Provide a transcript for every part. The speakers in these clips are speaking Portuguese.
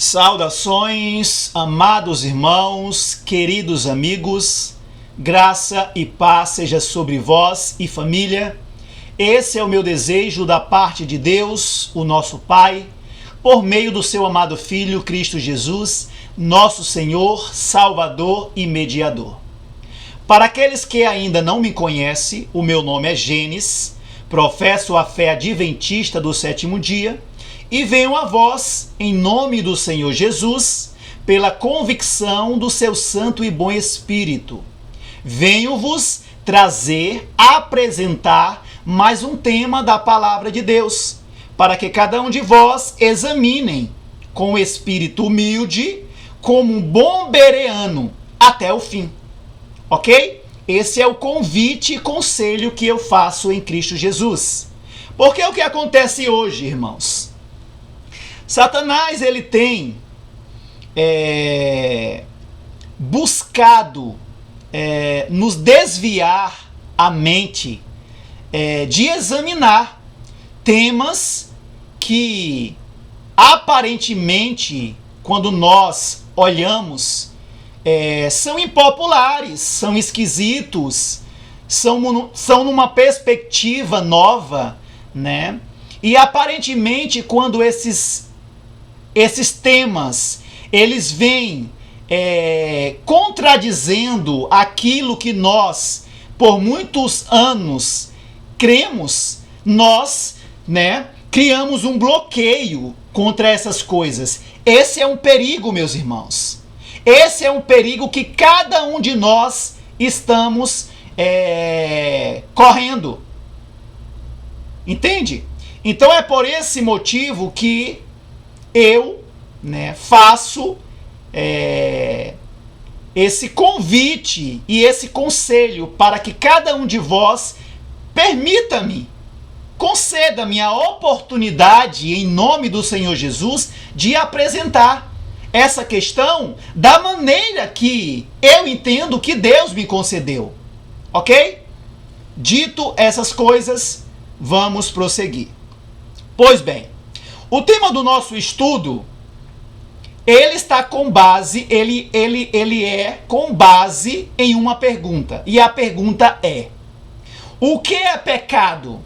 Saudações, amados irmãos, queridos amigos, graça e paz seja sobre vós e família. Esse é o meu desejo da parte de Deus, o nosso Pai, por meio do seu amado Filho, Cristo Jesus, nosso Senhor, Salvador e Mediador. Para aqueles que ainda não me conhecem, o meu nome é Gênesis, professo a fé adventista do sétimo dia, e venho a vós, em nome do Senhor Jesus, pela convicção do seu Santo e bom Espírito. Venho-vos apresentar mais um tema da Palavra de Deus, para que cada um de vós examinem com espírito humilde, como um bom bereano, até o fim. Ok? Esse é o convite e conselho que eu faço em Cristo Jesus. Porque o que acontece hoje, irmãos? Satanás, ele tem buscado nos desviar a mente de examinar temas que aparentemente, quando nós olhamos, são impopulares, são esquisitos, são numa perspectiva nova, né? E aparentemente, quando esses temas, eles vêm contradizendo aquilo que nós, por muitos anos, cremos, nós, né, criamos um bloqueio contra essas coisas. Esse é um perigo, meus irmãos. Esse é um perigo que cada um de nós estamos correndo. Entende? Então é por esse motivo que eu, né, faço esse convite e esse conselho para que cada um de vós permita-me, conceda-me a oportunidade, em nome do Senhor Jesus, de apresentar essa questão da maneira que eu entendo que Deus me concedeu. Ok? Dito essas coisas, vamos prosseguir. Pois bem, o tema do nosso estudo, ele está com base, ele é com base em uma pergunta. E a pergunta é: o que é pecado?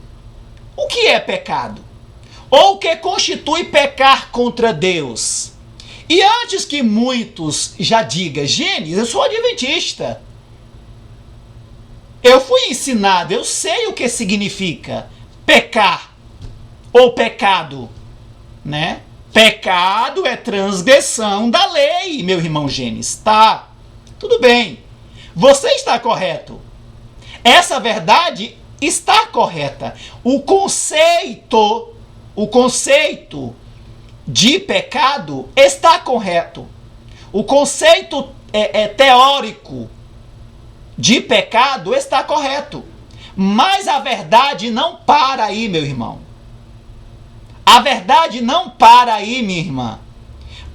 O que é pecado? Ou o que constitui pecar contra Deus? E antes que muitos já digam, Gênesis, eu sou adventista. Eu fui ensinado, eu sei o que significa pecar ou pecado, né? Pecado é transgressão da lei, meu irmão Gênesis. Tá, tudo bem. Você está correto. Essa verdade está correta. O conceito de pecado está correto. O conceito teórico de pecado está correto. Mas a verdade não para aí, meu irmão. A verdade não para aí, minha irmã.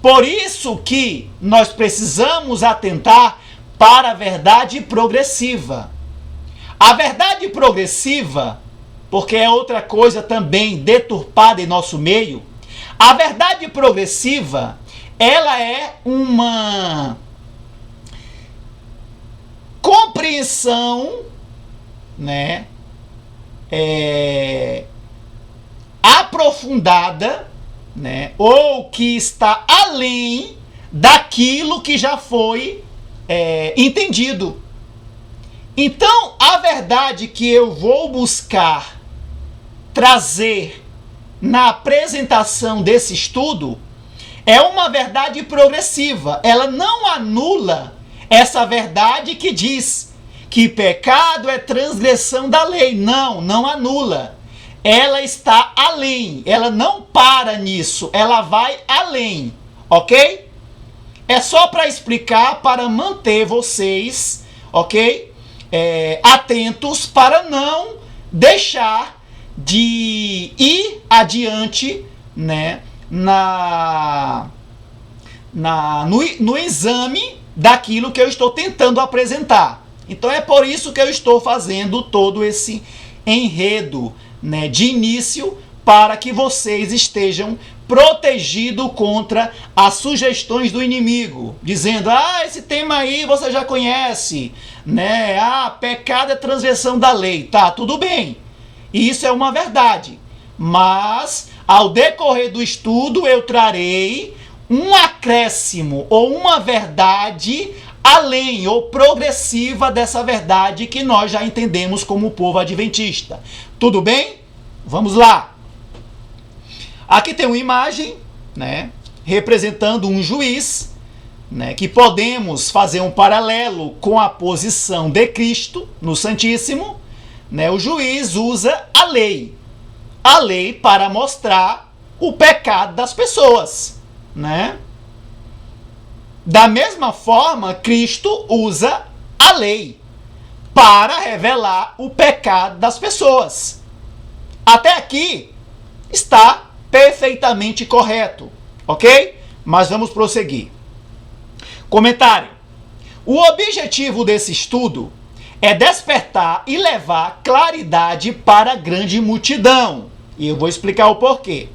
Por isso que nós precisamos atentar para a verdade progressiva. A verdade progressiva, porque é outra coisa também deturpada em nosso meio, a verdade progressiva, ela é uma compreensão, né, aprofundada, né, ou que está além daquilo que já foi entendido. Então, a verdade que eu vou buscar trazer na apresentação desse estudo é uma verdade progressiva. Ela não anula essa verdade que diz que pecado é transgressão da lei. Não anula. Ela está além. Ela não para nisso. Ela vai além. Ok? É só para explicar, para manter vocês, ok? Atentos, para não deixar de ir adiante, né, no exame daquilo que eu estou tentando apresentar. Então é por isso que eu estou fazendo todo esse enredo, né, de início, para que vocês estejam protegido contra as sugestões do inimigo, dizendo: esse tema aí você já conhece, né? Pecado é transgressão da lei. Tá, tudo bem. Isso é uma verdade. Mas, ao decorrer do estudo, eu trarei um acréscimo ou uma verdade além ou progressiva dessa verdade que nós já entendemos como povo adventista. Tudo bem? Vamos lá. Aqui tem uma imagem, né, representando um juiz, né, que podemos fazer um paralelo com a posição de Cristo no Santíssimo. Né, o juiz usa a lei para mostrar o pecado das pessoas, né? Da mesma forma, Cristo usa a lei para revelar o pecado das pessoas. Até aqui está perfeitamente correto, ok? Mas vamos prosseguir. Comentário. O objetivo desse estudo é despertar e levar claridade para a grande multidão. E eu vou explicar o porquê.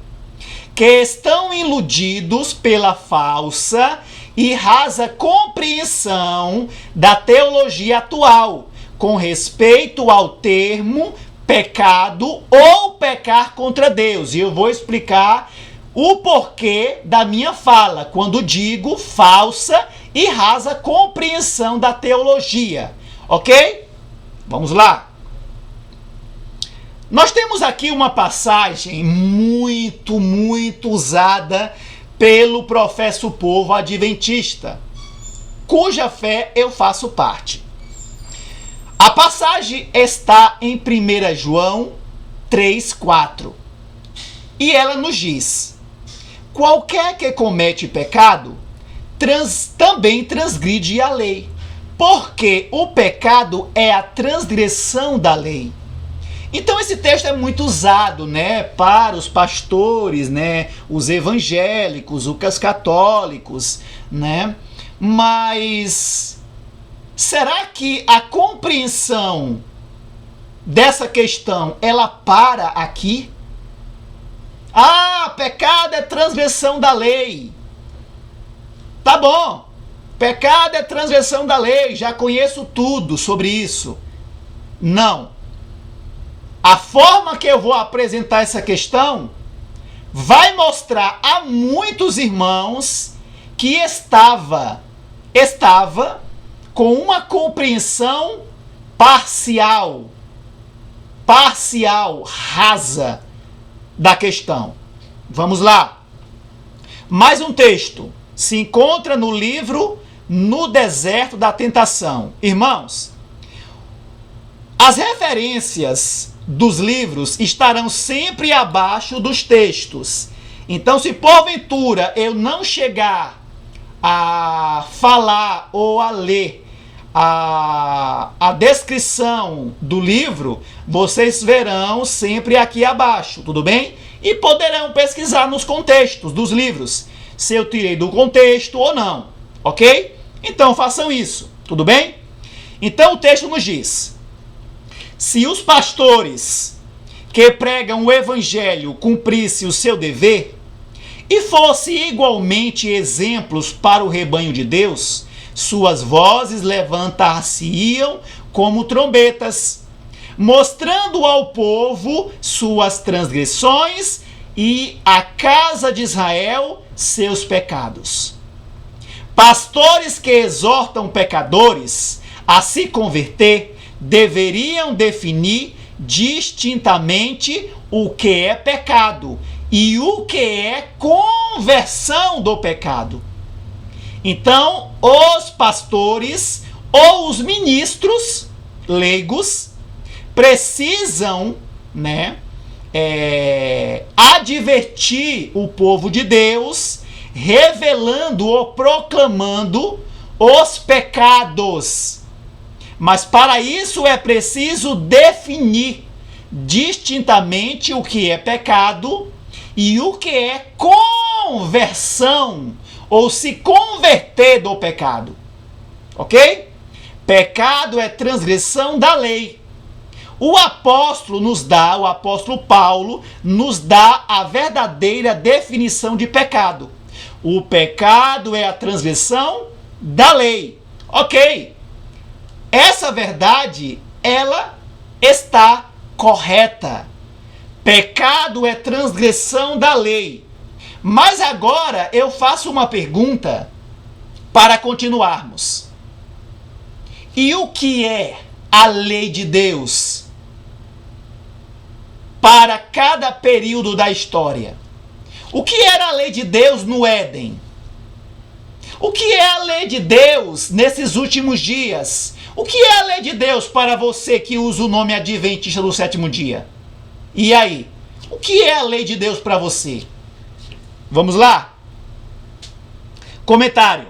Que estão iludidos pela falsa e rasa compreensão da teologia atual, com respeito ao termo pecado ou pecar contra Deus. E eu vou explicar o porquê da minha fala, quando digo falsa e rasa compreensão da teologia. Ok? Vamos lá. Nós temos aqui uma passagem muito usada pelo professo povo adventista, cuja fé eu faço parte. A passagem está em 1 João 3,4. E ela nos diz: qualquer que comete pecado também transgride a lei, porque o pecado é a transgressão da lei. Então esse texto é muito usado, né, para os pastores, né, os evangélicos, os católicos, né? Mas será que a compreensão dessa questão ela para aqui? Pecado é transgressão da lei. Tá bom. Pecado é transgressão da lei, já conheço tudo sobre isso. Não. A forma que eu vou apresentar essa questão vai mostrar a muitos irmãos que estava com uma compreensão parcial, rasa da questão. Vamos lá. Mais um texto se encontra no livro No Deserto da Tentação. Irmãos, as referências dos livros estarão sempre abaixo dos textos. Então, se porventura eu não chegar a falar ou a ler a descrição do livro, vocês verão sempre aqui abaixo, tudo bem? E poderão pesquisar nos contextos dos livros, se eu tirei do contexto ou não, ok? Então façam isso, tudo bem? Então o texto nos diz: se os pastores que pregam o evangelho cumprissem o seu dever e fossem igualmente exemplos para o rebanho de Deus, suas vozes levantar-se-iam como trombetas, mostrando ao povo suas transgressões e à casa de Israel seus pecados. Pastores que exortam pecadores a se converter deveriam definir distintamente o que é pecado e o que é conversão do pecado. Então, os pastores ou os ministros leigos precisam, né, advertir o povo de Deus, revelando ou proclamando os pecados. Mas para isso é preciso definir distintamente o que é pecado e o que é conversão, ou se converter do pecado. Ok? Pecado é transgressão da lei. O apóstolo Paulo nos dá a verdadeira definição de pecado. O pecado é a transgressão da lei. Ok. Essa verdade, ela está correta. Pecado é transgressão da lei. Mas agora eu faço uma pergunta para continuarmos. E o que é a lei de Deus para cada período da história? O que era a lei de Deus no Éden? O que é a lei de Deus nesses últimos dias? O que é a lei de Deus para você que usa o nome adventista do sétimo dia? E aí? O que é a lei de Deus para você? Vamos lá? Comentário.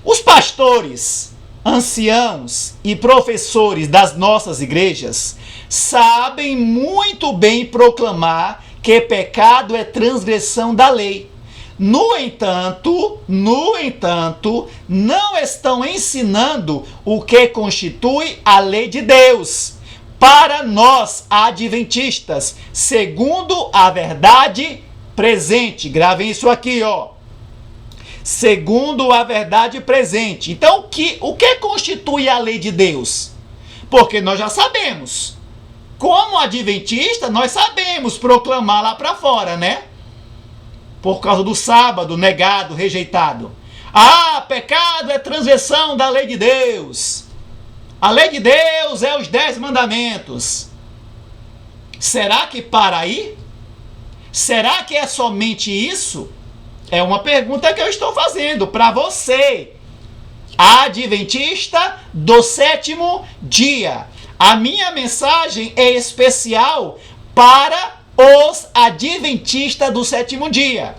Os pastores, anciãos e professores das nossas igrejas sabem muito bem proclamar que pecado é transgressão da lei. No entanto, não estão ensinando o que constitui a lei de Deus para nós adventistas, segundo a verdade presente. Gravem isso aqui, ó. Segundo a verdade presente. Então, o que constitui a lei de Deus? Porque nós já sabemos. Como adventista, nós sabemos proclamar lá para fora, né? Por causa do sábado negado, rejeitado. Ah, pecado é transgressão da lei de Deus. A lei de Deus é os 10 mandamentos. Será que para aí? Será que é somente isso? É uma pergunta que eu estou fazendo para você, adventista do sétimo dia. A minha mensagem é especial para os adventistas do sétimo dia.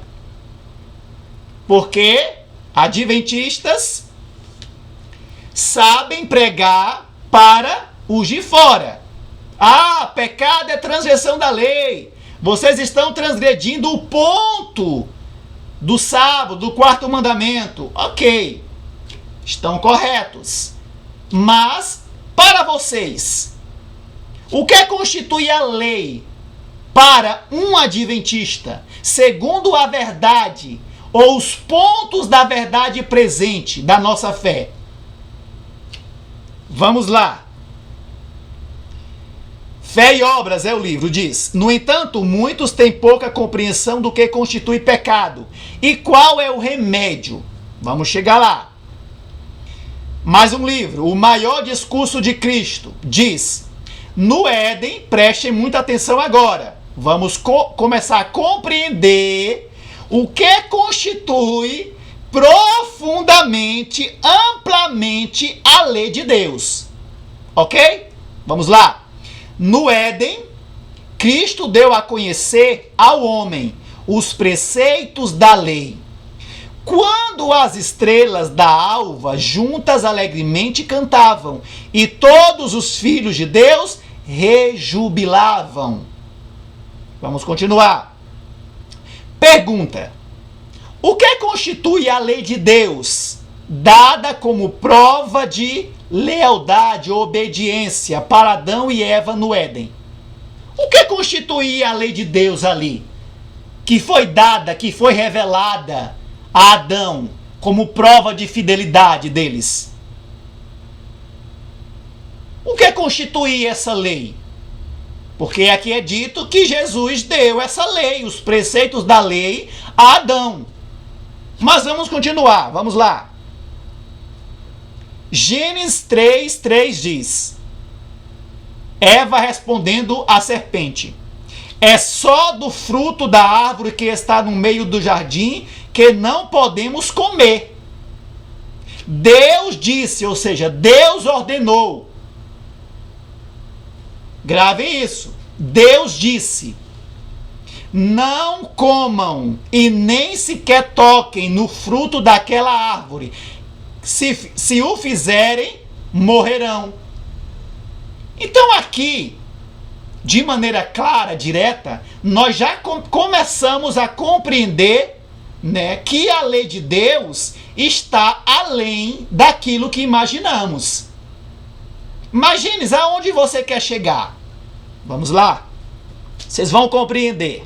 Porque adventistas sabem pregar para os de fora. Ah, pecado é transgressão da lei. Vocês estão transgredindo o ponto do sábado, do quarto mandamento. Ok, estão corretos. Mas, para vocês, o que constitui a lei para um adventista, segundo a verdade, ou os pontos da verdade presente da nossa fé? Vamos lá. Fé e Obras é o livro, diz: no entanto, muitos têm pouca compreensão do que constitui pecado. E qual é o remédio? Vamos chegar lá. Mais um livro, O Maior Discurso de Cristo, diz: no Éden, prestem muita atenção agora. Vamos começar a compreender o que constitui profundamente, amplamente a lei de Deus. Ok? Vamos lá. No Éden, Cristo deu a conhecer ao homem os preceitos da lei. Quando as estrelas da alva juntas alegremente cantavam, e todos os filhos de Deus rejubilavam. Vamos continuar. Pergunta: o que constitui a lei de Deus, dada como prova de lealdade, obediência para Adão e Eva no Éden? O que constituía a lei de Deus ali, que foi dada, que foi revelada a Adão como prova de fidelidade deles? O que constituía essa lei? Porque aqui é dito que Jesus deu essa lei, os preceitos da lei a Adão. Mas vamos continuar, vamos lá. Gênesis 3:3 diz: Eva respondendo à serpente: é só do fruto da árvore que está no meio do jardim que não podemos comer. Deus disse, ou seja, Deus ordenou. Gravem isso. Deus disse: não comam e nem sequer toquem no fruto daquela árvore. Se o fizerem, morrerão. Então aqui, de maneira clara, direta, nós já começamos a compreender, né, que a lei de Deus está além daquilo que imaginamos. Imagine aonde você quer chegar. Vamos lá. Vocês vão compreender.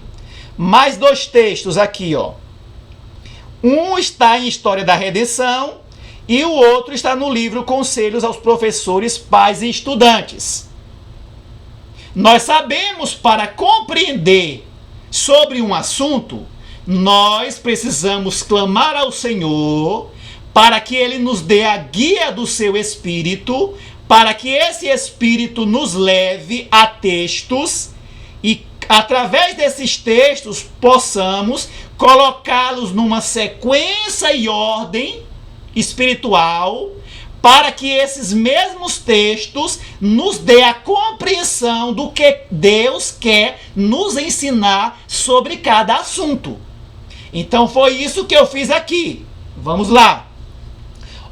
Mais 2 textos aqui, ó. Um está em História da Redenção e o outro está no livro Conselhos aos Professores, Pais e Estudantes. Nós sabemos, para compreender sobre um assunto, nós precisamos clamar ao Senhor para que Ele nos dê a guia do seu Espírito, para que esse Espírito nos leve a textos e, através desses textos, possamos colocá-los numa sequência e ordem espiritual, para que esses mesmos textos nos dê a compreensão do que Deus quer nos ensinar sobre cada assunto. Então foi isso que eu fiz aqui. Vamos lá.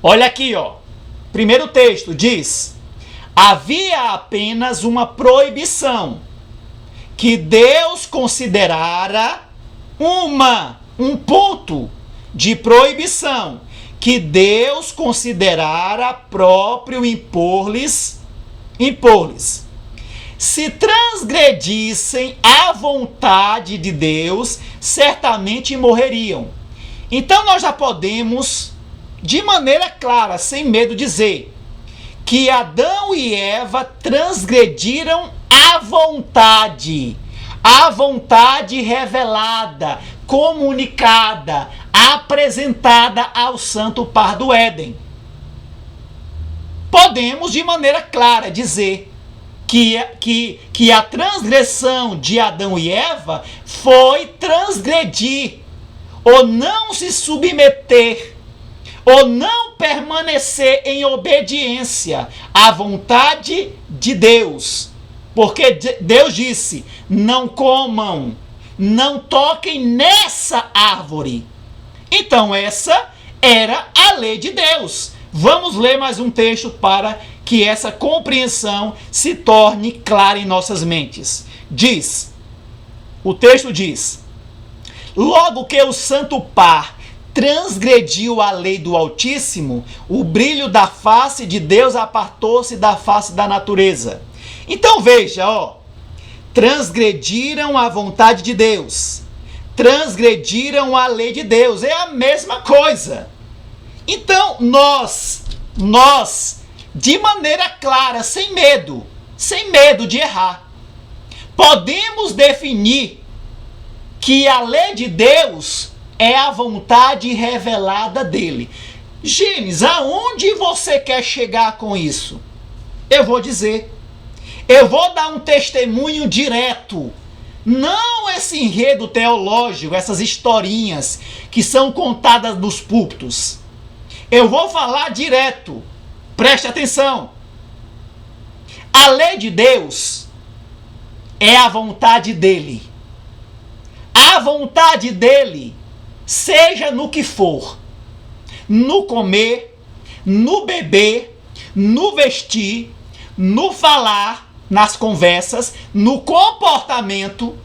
Olha aqui, ó. Primeiro texto diz: havia apenas uma proibição que Deus considerara um ponto de proibição que Deus considerara próprio impor-lhes. Se transgredissem a vontade de Deus, certamente morreriam. Então nós já podemos, de maneira clara, sem medo, dizer que Adão e Eva transgrediram a vontade revelada, comunicada, apresentada ao santo par do Éden. Podemos, de maneira clara, dizer que a transgressão de Adão e Eva foi transgredir, ou não se submeter, ou não permanecer em obediência à vontade de Deus. Porque Deus disse: não comam, não toquem nessa árvore. Então essa era a lei de Deus. Vamos ler mais um texto para que essa compreensão se torne clara em nossas mentes. O texto diz: logo que o santo par transgrediu a lei do Altíssimo, o brilho da face de Deus apartou-se da face da natureza. Então veja, ó, transgrediram a vontade de Deus, transgrediram a lei de Deus, é a mesma coisa. Então nós, de maneira clara, sem medo de errar, podemos definir que a lei de Deus é a vontade revelada dele. Gênesis, aonde você quer chegar com isso? Eu vou dizer. Eu vou dar um testemunho direto. Não esse enredo teológico, essas historinhas que são contadas nos púlpitos. Eu vou falar direto. Preste atenção. A lei de Deus é a vontade dele. A vontade dele, seja no que for, no comer, no beber, no vestir, no falar, nas conversas, no comportamento,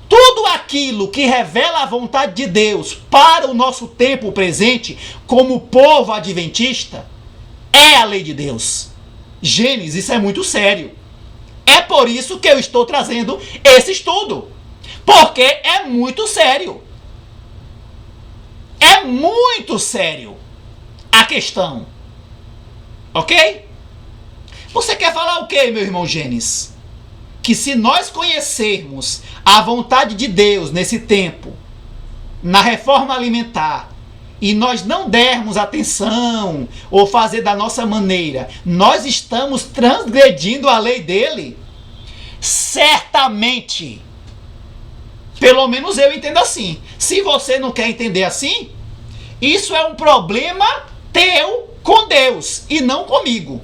tudo aquilo que revela a vontade de Deus para o nosso tempo presente, como povo adventista, é a lei de Deus. Gênesis, isso é muito sério. É por isso que eu estou trazendo esse estudo, porque é muito sério. É muito sério a questão. Ok? Você quer falar o quê, meu irmão Gênesis? Que se nós conhecermos a vontade de Deus nesse tempo, na reforma alimentar, e nós não dermos atenção ou fazer da nossa maneira, nós estamos transgredindo a lei dele? Certamente. Pelo menos eu entendo assim. Se você não quer entender assim, isso é um problema teu com Deus e não comigo.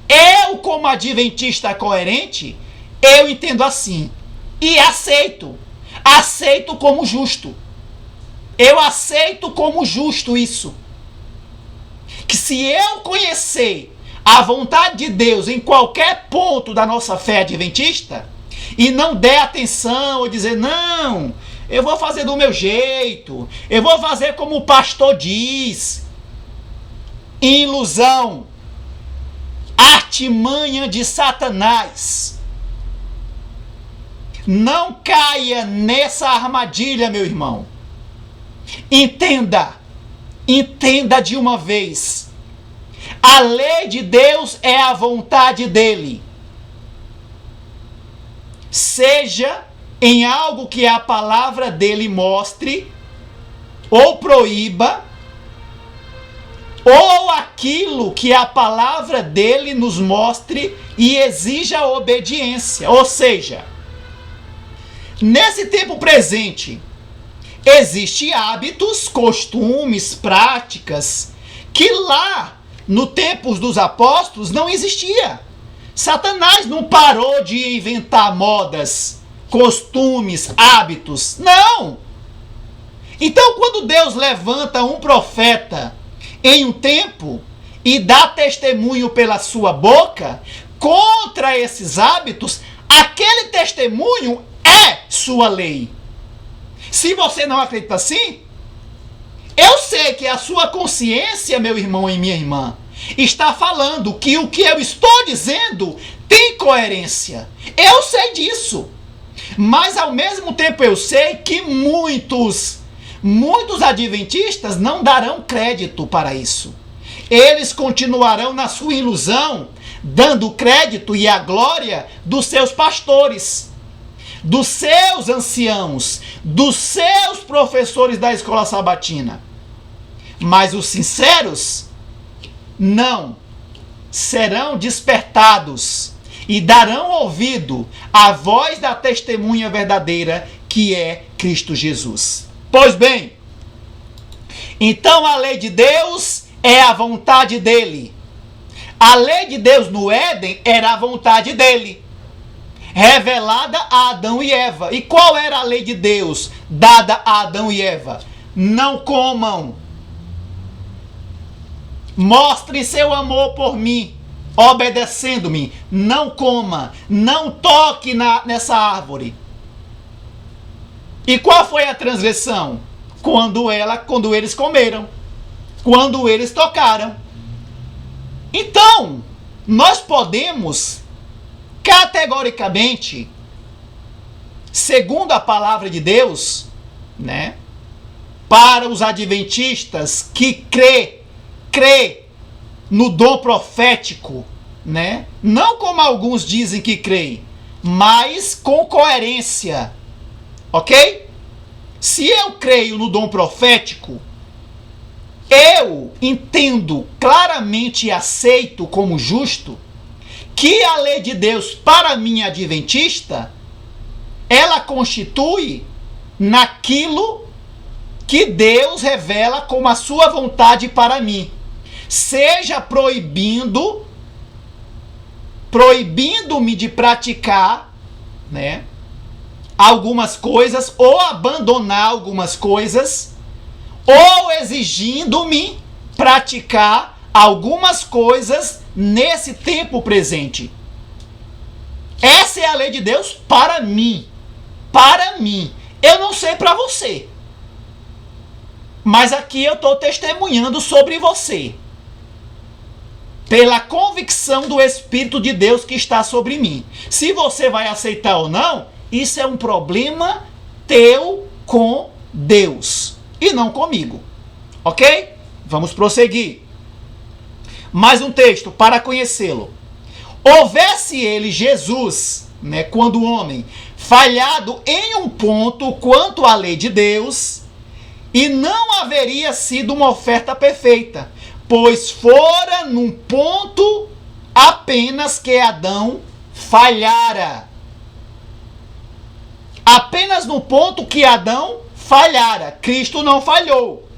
Eu, como adventista coerente, eu entendo assim. E aceito. Aceito como justo. Eu aceito como justo isso. Que se eu conhecer a vontade de Deus em qualquer ponto da nossa fé adventista, e não der atenção ou dizer, não, eu vou fazer do meu jeito, eu vou fazer como o pastor diz, ilusão, artimanha de Satanás. Não caia nessa armadilha, meu irmão. Entenda de uma vez. A lei de Deus é a vontade dele. Seja em algo que a palavra dele mostre ou proíba, ou aquilo que a palavra dele nos mostre e exija obediência. Ou seja, nesse tempo presente, existem hábitos, costumes, práticas que lá no tempo dos apóstolos não existia. Satanás não parou de inventar modas, costumes, hábitos. Não! Então, quando Deus levanta um profeta em um tempo e dá testemunho pela sua boca contra esses hábitos, aquele testemunho é sua lei. Se você não acredita assim, eu sei que a sua consciência, meu irmão e minha irmã, está falando que o que eu estou dizendo tem coerência. Eu sei disso. Mas ao mesmo tempo eu sei que muitos adventistas não darão crédito para isso. Eles continuarão na sua ilusão, dando crédito e a glória dos seus pastores, dos seus anciãos, dos seus professores da escola sabatina. Mas os sinceros não serão despertados e darão ouvido à voz da testemunha verdadeira, que é Cristo Jesus. Pois bem, então a lei de Deus é a vontade dele. A lei de Deus no Éden era a vontade dele, revelada a Adão e Eva. E qual era a lei de Deus dada a Adão e Eva? Não comam. Mostrem seu amor por mim, obedecendo-me. Não coma, não toque nessa árvore. E qual foi a transgressão? Quando eles comeram, quando eles tocaram. Então, nós podemos categoricamente, segundo a palavra de Deus, né, para os adventistas que crê no dom profético, né, não como alguns dizem que creem, mas com coerência, ok? Se eu creio no dom profético, eu entendo claramente e aceito como justo que a lei de Deus para mim adventista, ela constitui naquilo que Deus revela como a sua vontade para mim. Seja proibindo-me de praticar, né, algumas coisas, ou abandonar algumas coisas, ou exigindo-me praticar algumas coisas nesse tempo presente. Essa é a lei de Deus para mim. Para mim. Eu não sei para você. Mas aqui eu estou testemunhando sobre você. Pela convicção do Espírito de Deus que está sobre mim. Se você vai aceitar ou não, isso é um problema teu com Deus e não comigo. Ok? Vamos prosseguir. Mais um texto para conhecê-lo. Houvesse ele, Jesus, né, quando homem, falhado em um ponto quanto à lei de Deus, e não haveria sido uma oferta perfeita, pois fora num ponto apenas que Adão falhara. Apenas no ponto que Adão falhara. Cristo não falhou.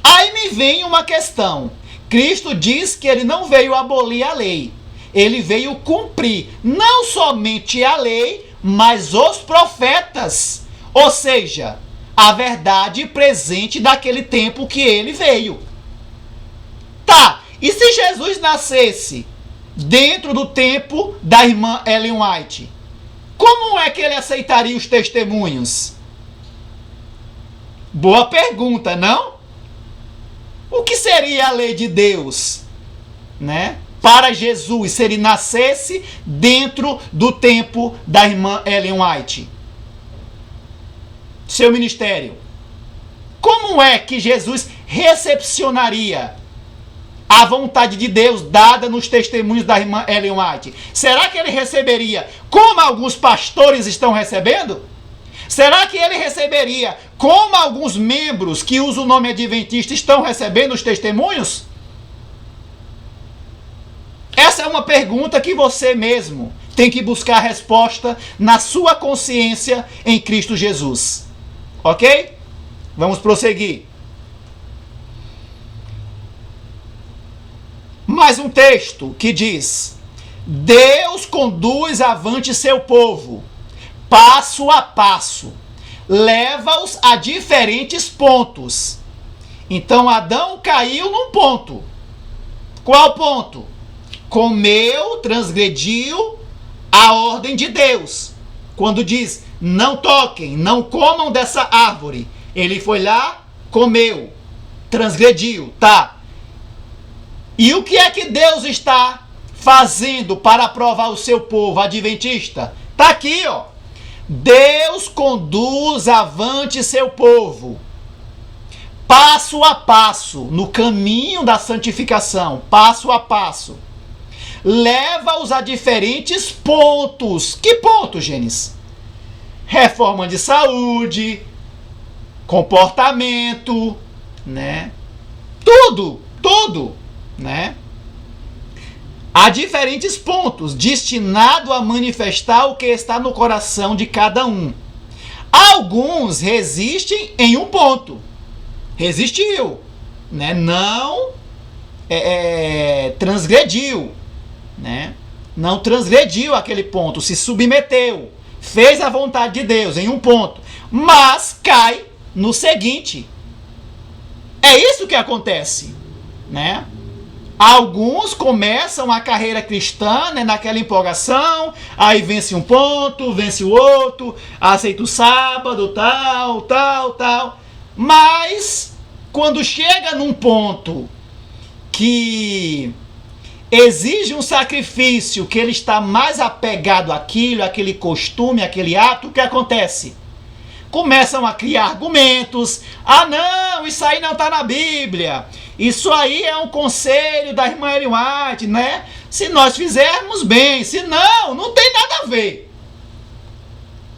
Aí me vem uma questão. Cristo diz que ele não veio abolir a lei. Ele veio cumprir não somente a lei, mas os profetas. Ou seja, a verdade presente daquele tempo que ele veio. Tá, e se Jesus nascesse dentro do tempo da irmã Ellen White, como é que ele aceitaria os testemunhos? Boa pergunta, não? O que seria a lei de Deus, né, para Jesus se ele nascesse dentro do tempo da irmã Ellen White? Seu ministério. Como é que Jesus recepcionaria a vontade de Deus dada nos testemunhos da irmã Ellen White? Será que ele receberia como alguns pastores estão recebendo? Será que ele receberia como alguns membros que usam o nome adventista estão recebendo os testemunhos? Essa é uma pergunta que você mesmo tem que buscar a resposta na sua consciência em Cristo Jesus. Ok? Vamos prosseguir. Mais um texto que diz: Deus conduz avante seu povo, passo a passo, leva-os a diferentes pontos. Então Adão caiu num ponto. Qual ponto? Comeu, transgrediu a ordem de Deus. Quando diz, não toquem, não comam dessa árvore. Ele foi lá, comeu, transgrediu, tá? E o que é que Deus está fazendo para provar o seu povo adventista? Tá aqui, ó. Deus conduz avante seu povo, passo a passo, no caminho da santificação, passo a passo. Leva-os a diferentes pontos. Que pontos, Gênesis? Reforma de saúde, comportamento, né? Tudo, né? Há diferentes pontos, destinado a manifestar o que está no coração de cada um. Alguns resistem em um ponto. Resistiu, né? Não transgrediu, né? Não transgrediu aquele ponto, se submeteu, fez a vontade de Deus em um ponto, mas cai no seguinte. É isso que acontece, né? Alguns começam a carreira cristã, né, naquela empolgação, aí vence um ponto, vence o outro, aceita o sábado, tal. Mas, quando chega num ponto que exige um sacrifício, que ele está mais apegado àquilo, àquele costume, àquele ato, o que acontece? Começam a criar argumentos. Ah, não, isso aí não está na Bíblia. Isso aí é um conselho da irmã Ellen White, né? Se nós fizermos bem, se não, não tem nada a ver.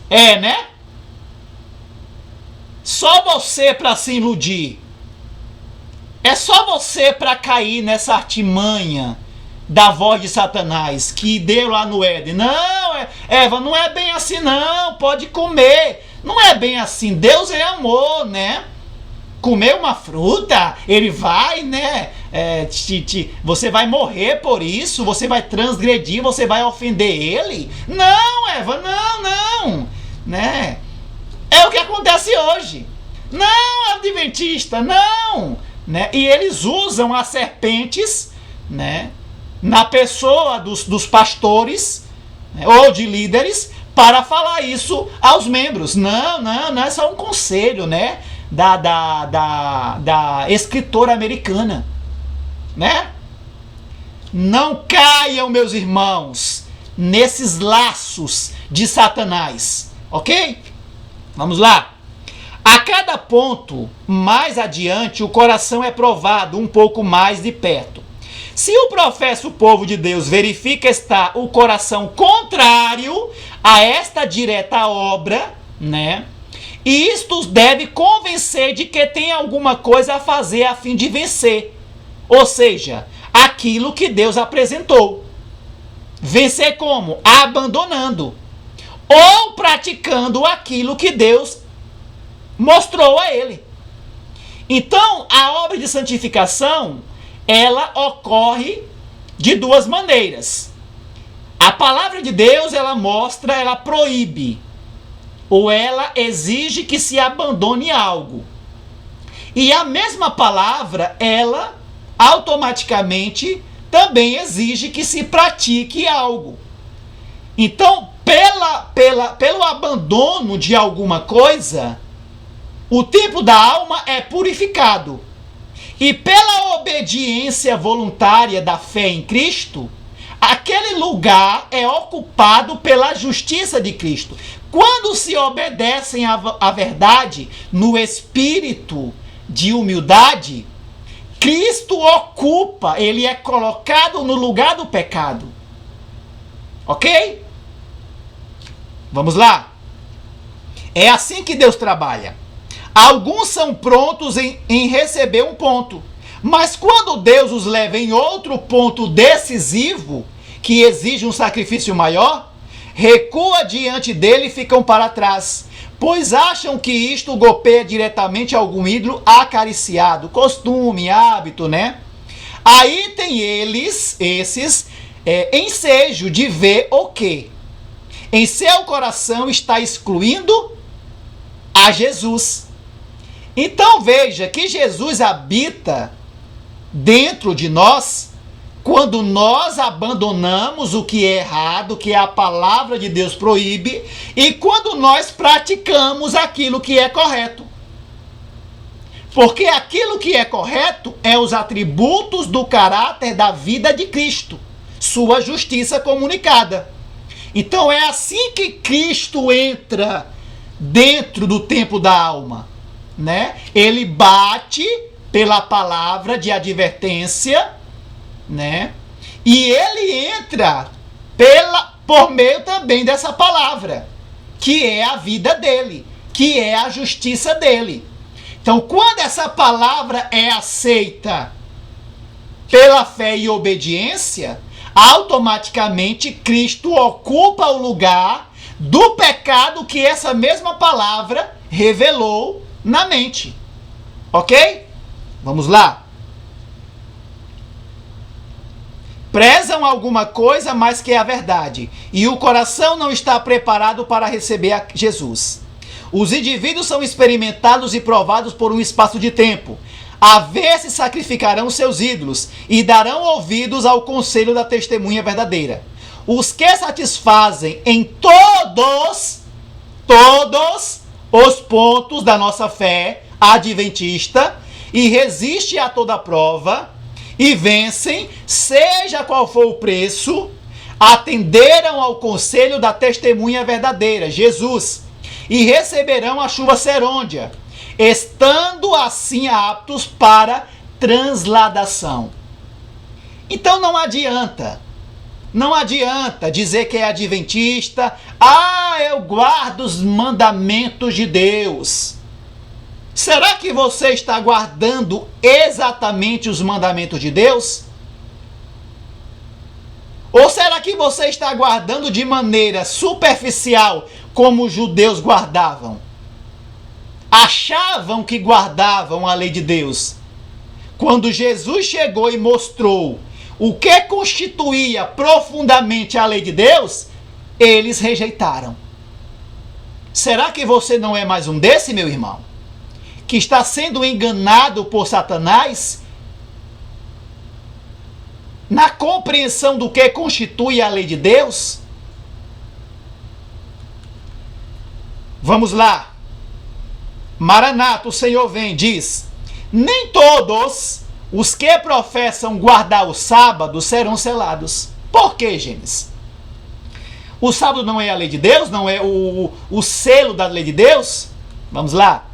É, né? Só você para se iludir. É só você para cair nessa artimanha da voz de Satanás que deu lá no Éden. Não, Eva, não é bem assim não, pode comer. Não é bem assim, Deus é amor, né? Comer uma fruta, ele vai, né? Você vai morrer por isso, você vai transgredir, você vai ofender ele. Não, Eva, não, né? É o que acontece hoje. Não, adventista, não, né? E eles usam as serpentes, né? Na pessoa dos pastores, né, ou de líderes, para falar isso aos membros. Não é só um conselho, né? Da escritora americana, né? Não caiam, meus irmãos, nesses laços de Satanás, ok? Vamos lá. A cada ponto mais adiante, o coração é provado um pouco mais de perto. Se o professo povo de Deus verifica estar o coração contrário a esta direta obra, né? E isto os deve convencer de que tem alguma coisa a fazer a fim de vencer. Ou seja, aquilo que Deus apresentou. Vencer como? Abandonando. Ou praticando aquilo que Deus mostrou a ele. Então, a obra de santificação, ela ocorre de duas maneiras. A palavra de Deus, ela mostra, ela proíbe, ou ela exige que se abandone algo. E a mesma palavra, ela automaticamente também exige que se pratique algo. Então, pelo abandono de alguma coisa, o tempo da alma é purificado. E pela obediência voluntária da fé em Cristo, aquele lugar é ocupado pela justiça de Cristo. Quando se obedecem à verdade no espírito de humildade, Cristo ocupa, ele é colocado no lugar do pecado. Ok? Vamos lá. É assim que Deus trabalha. Alguns são prontos em receber um ponto, mas quando Deus os leva em outro ponto decisivo, que exige um sacrifício maior, recua diante dele e ficam para trás, pois acham que isto golpeia diretamente algum ídolo acariciado, costume, hábito, né? Aí tem esses ensejo de ver o quê? Em seu coração está excluindo a Jesus. Então veja que Jesus habita dentro de nós quando nós abandonamos o que é errado, que a palavra de Deus proíbe, e quando nós praticamos aquilo que é correto. Porque aquilo que é correto é os atributos do caráter da vida de Cristo, sua justiça comunicada. Então é assim que Cristo entra dentro do templo da alma, né? Ele bate pela palavra de advertência, né? E ele entra por meio também dessa palavra, que é a vida dele, que é a justiça dele. Então, quando essa palavra é aceita pela fé e obediência, automaticamente Cristo ocupa o lugar do pecado que essa mesma palavra revelou na mente. Ok? Vamos lá. Prezam alguma coisa mais que a verdade, e o coração não está preparado para receber a Jesus. Os indivíduos são experimentados e provados por um espaço de tempo, a ver se sacrificarão seus ídolos e darão ouvidos ao conselho da testemunha verdadeira. Os que satisfazem em todos os pontos da nossa fé adventista e resiste a toda prova e vencem, seja qual for o preço, atenderam ao conselho da testemunha verdadeira, Jesus, e receberão a chuva serôndia, estando assim aptos para transladação. Então não adianta dizer que é adventista, eu guardo os mandamentos de Deus. Será que você está guardando exatamente os mandamentos de Deus? Ou será que você está guardando de maneira superficial, como os judeus guardavam? Achavam que guardavam a lei de Deus. Quando Jesus chegou e mostrou o que constituía profundamente a lei de Deus, eles rejeitaram. Será que você não é mais um desse, meu irmão? Que está sendo enganado por Satanás na compreensão do que constitui a lei de Deus? Vamos lá. Maranata, o Senhor vem, diz: nem todos os que professam guardar o sábado serão selados. Por quê, Gênesis? O sábado não é a lei de Deus? Não é o selo da lei de Deus? Vamos lá.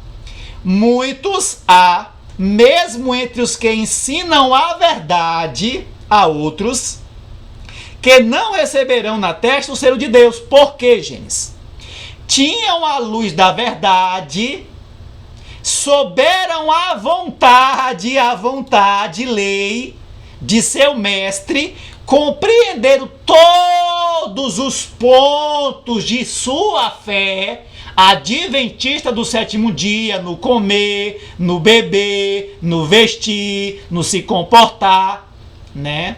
Muitos há, mesmo entre os que ensinam a verdade a outros, que não receberão na testa o selo de Deus. Por quê, Gênesis? Tinham a luz da verdade, souberam a vontade, lei de seu mestre, compreenderam todos os pontos de sua fé adventista do sétimo dia, no comer, no beber, no vestir, no se comportar, né?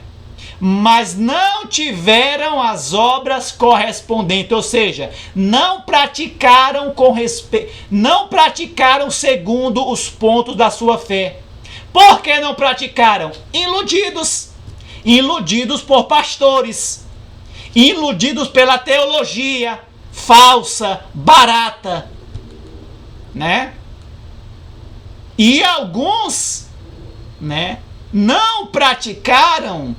Mas não tiveram as obras correspondentes, ou seja, não praticaram não praticaram segundo os pontos da sua fé. Por que não praticaram? Iludidos por pastores, iludidos pela teologia falsa, barata, né? E alguns né, não praticaram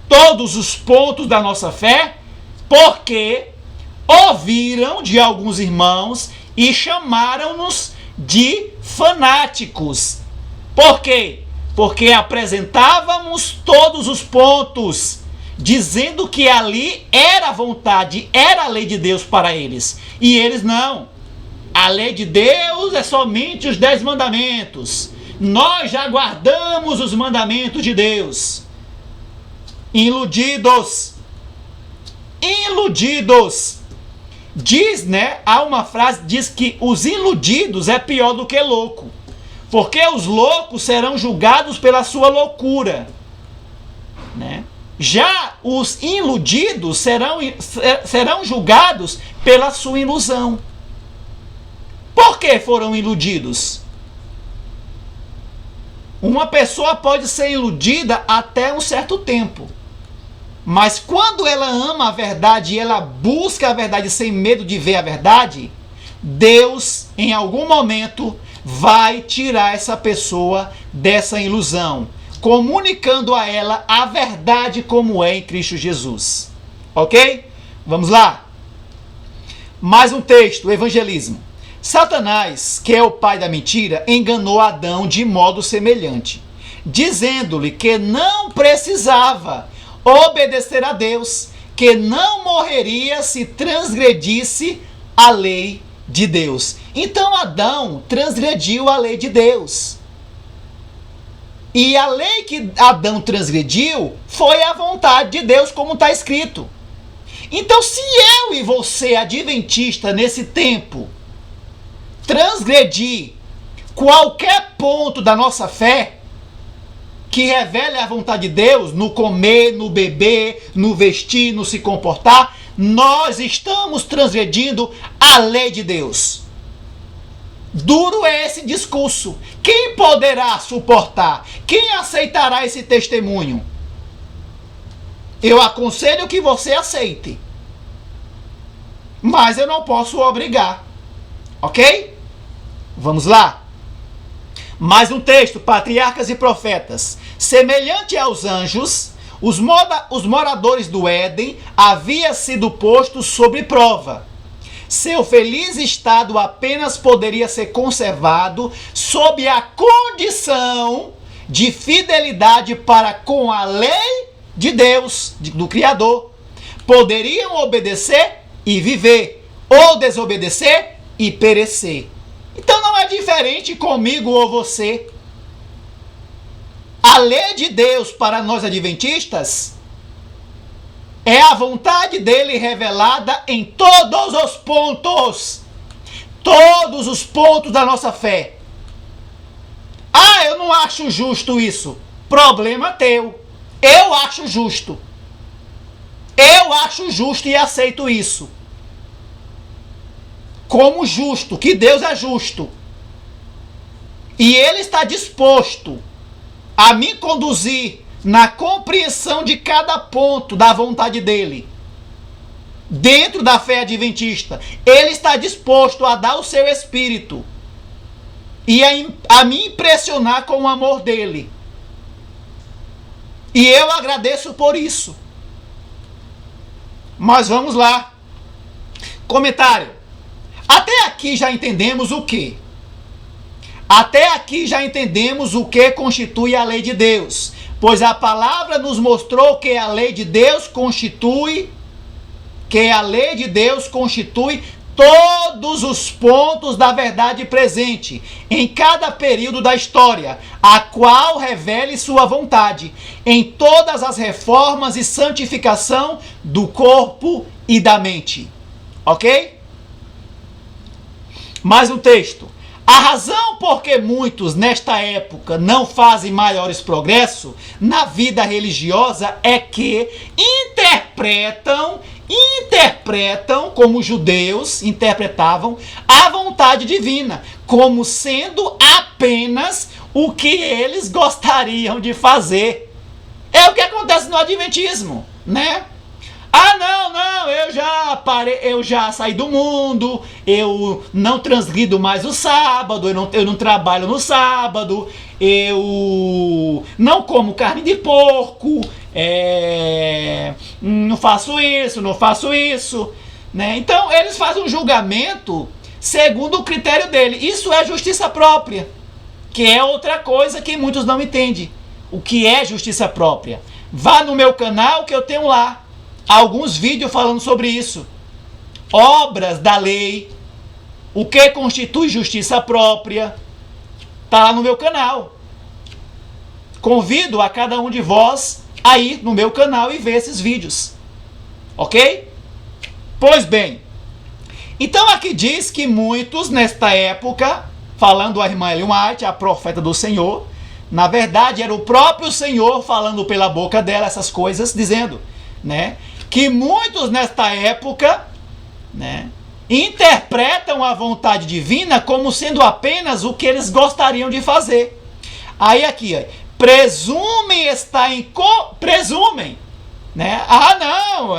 todos os pontos da nossa fé, porque ouviram de alguns irmãos e chamaram-nos de fanáticos. Por quê? Porque apresentávamos todos os pontos, dizendo que ali era a vontade, era a lei de Deus para eles. E eles não. A lei de Deus é somente os 10 mandamentos. Nós já guardamos os mandamentos de Deus. Iludidos. Iludidos. Diz, né? Há uma frase que diz que os iludidos é pior do que louco. Porque os loucos serão julgados pela sua loucura, né? Já os iludidos serão julgados pela sua ilusão. Por que foram iludidos? Uma pessoa pode ser iludida até um certo tempo. Mas quando ela ama a verdade e ela busca a verdade sem medo de ver a verdade, Deus, em algum momento, vai tirar essa pessoa dessa ilusão, comunicando a ela a verdade como é em Cristo Jesus. Ok? Vamos lá. Mais um texto, o evangelismo. Satanás, que é o pai da mentira, enganou Adão de modo semelhante, dizendo-lhe que não precisava obedecer a Deus, que não morreria se transgredisse a lei de Deus. Então Adão transgrediu a lei de Deus. E a lei que Adão transgrediu foi a vontade de Deus, como está escrito. Então, se eu e você, adventista, nesse tempo, transgredir qualquer ponto da nossa fé que revele a vontade de Deus, no comer, no beber, no vestir, no se comportar, nós estamos transgredindo a lei de Deus. Duro é esse discurso. Quem poderá suportar? Quem aceitará esse testemunho? Eu aconselho que você aceite, mas eu não posso obrigar. Ok? Vamos lá. Mais um texto, Patriarcas e Profetas. Semelhante aos anjos, os moradores do Éden havia sido posto sob prova. Seu feliz estado apenas poderia ser conservado sob a condição de fidelidade para com a lei de Deus, do Criador. Poderiam obedecer e viver, ou desobedecer e perecer. Então não é diferente comigo ou você. A lei de Deus para nós adventistas é a vontade dele revelada em todos os pontos. Todos os pontos da nossa fé. Ah, eu não acho justo isso. Problema teu. Eu acho justo. Eu acho justo e aceito isso como justo, que Deus é justo. E Ele está disposto a me conduzir na compreensão de cada ponto da vontade dEle. Dentro da fé adventista, Ele está disposto a dar o seu Espírito e a me impressionar com o amor dEle. E eu agradeço por isso. Mas vamos lá. Comentário. Até aqui já entendemos o quê? Até aqui já entendemos o que constitui a lei de Deus. Pois a palavra nos mostrou que a lei de Deus constitui todos os pontos da verdade presente em cada período da história, a qual revele sua vontade em todas as reformas e santificação do corpo e da mente. Ok? Mais um texto. A razão por que muitos nesta época não fazem maiores progressos na vida religiosa é que interpretam como os judeus interpretavam a vontade divina, como sendo apenas o que eles gostariam de fazer. É o que acontece no adventismo, né? Ah, não, eu já saí do mundo, eu não transgrido mais o sábado, eu não trabalho no sábado, eu não como carne de porco, não faço isso, né? Então eles fazem um julgamento segundo o critério dele. Isso é justiça própria, que é outra coisa que muitos não entendem. O que é justiça própria? Vá no meu canal que eu tenho lá alguns vídeos falando sobre isso. Obras da lei, o que constitui justiça própria, está lá no meu canal. Convido a cada um de vós a ir no meu canal e ver esses vídeos. Ok? Pois bem, então aqui diz que muitos nesta época, falando a irmã Ellen White, a profeta do Senhor, na verdade era o próprio Senhor falando pela boca dela essas coisas, dizendo, né, que muitos nesta época, né, interpretam a vontade divina como sendo apenas o que eles gostariam de fazer. Aí aqui, ó, presumem, né? Ah, não,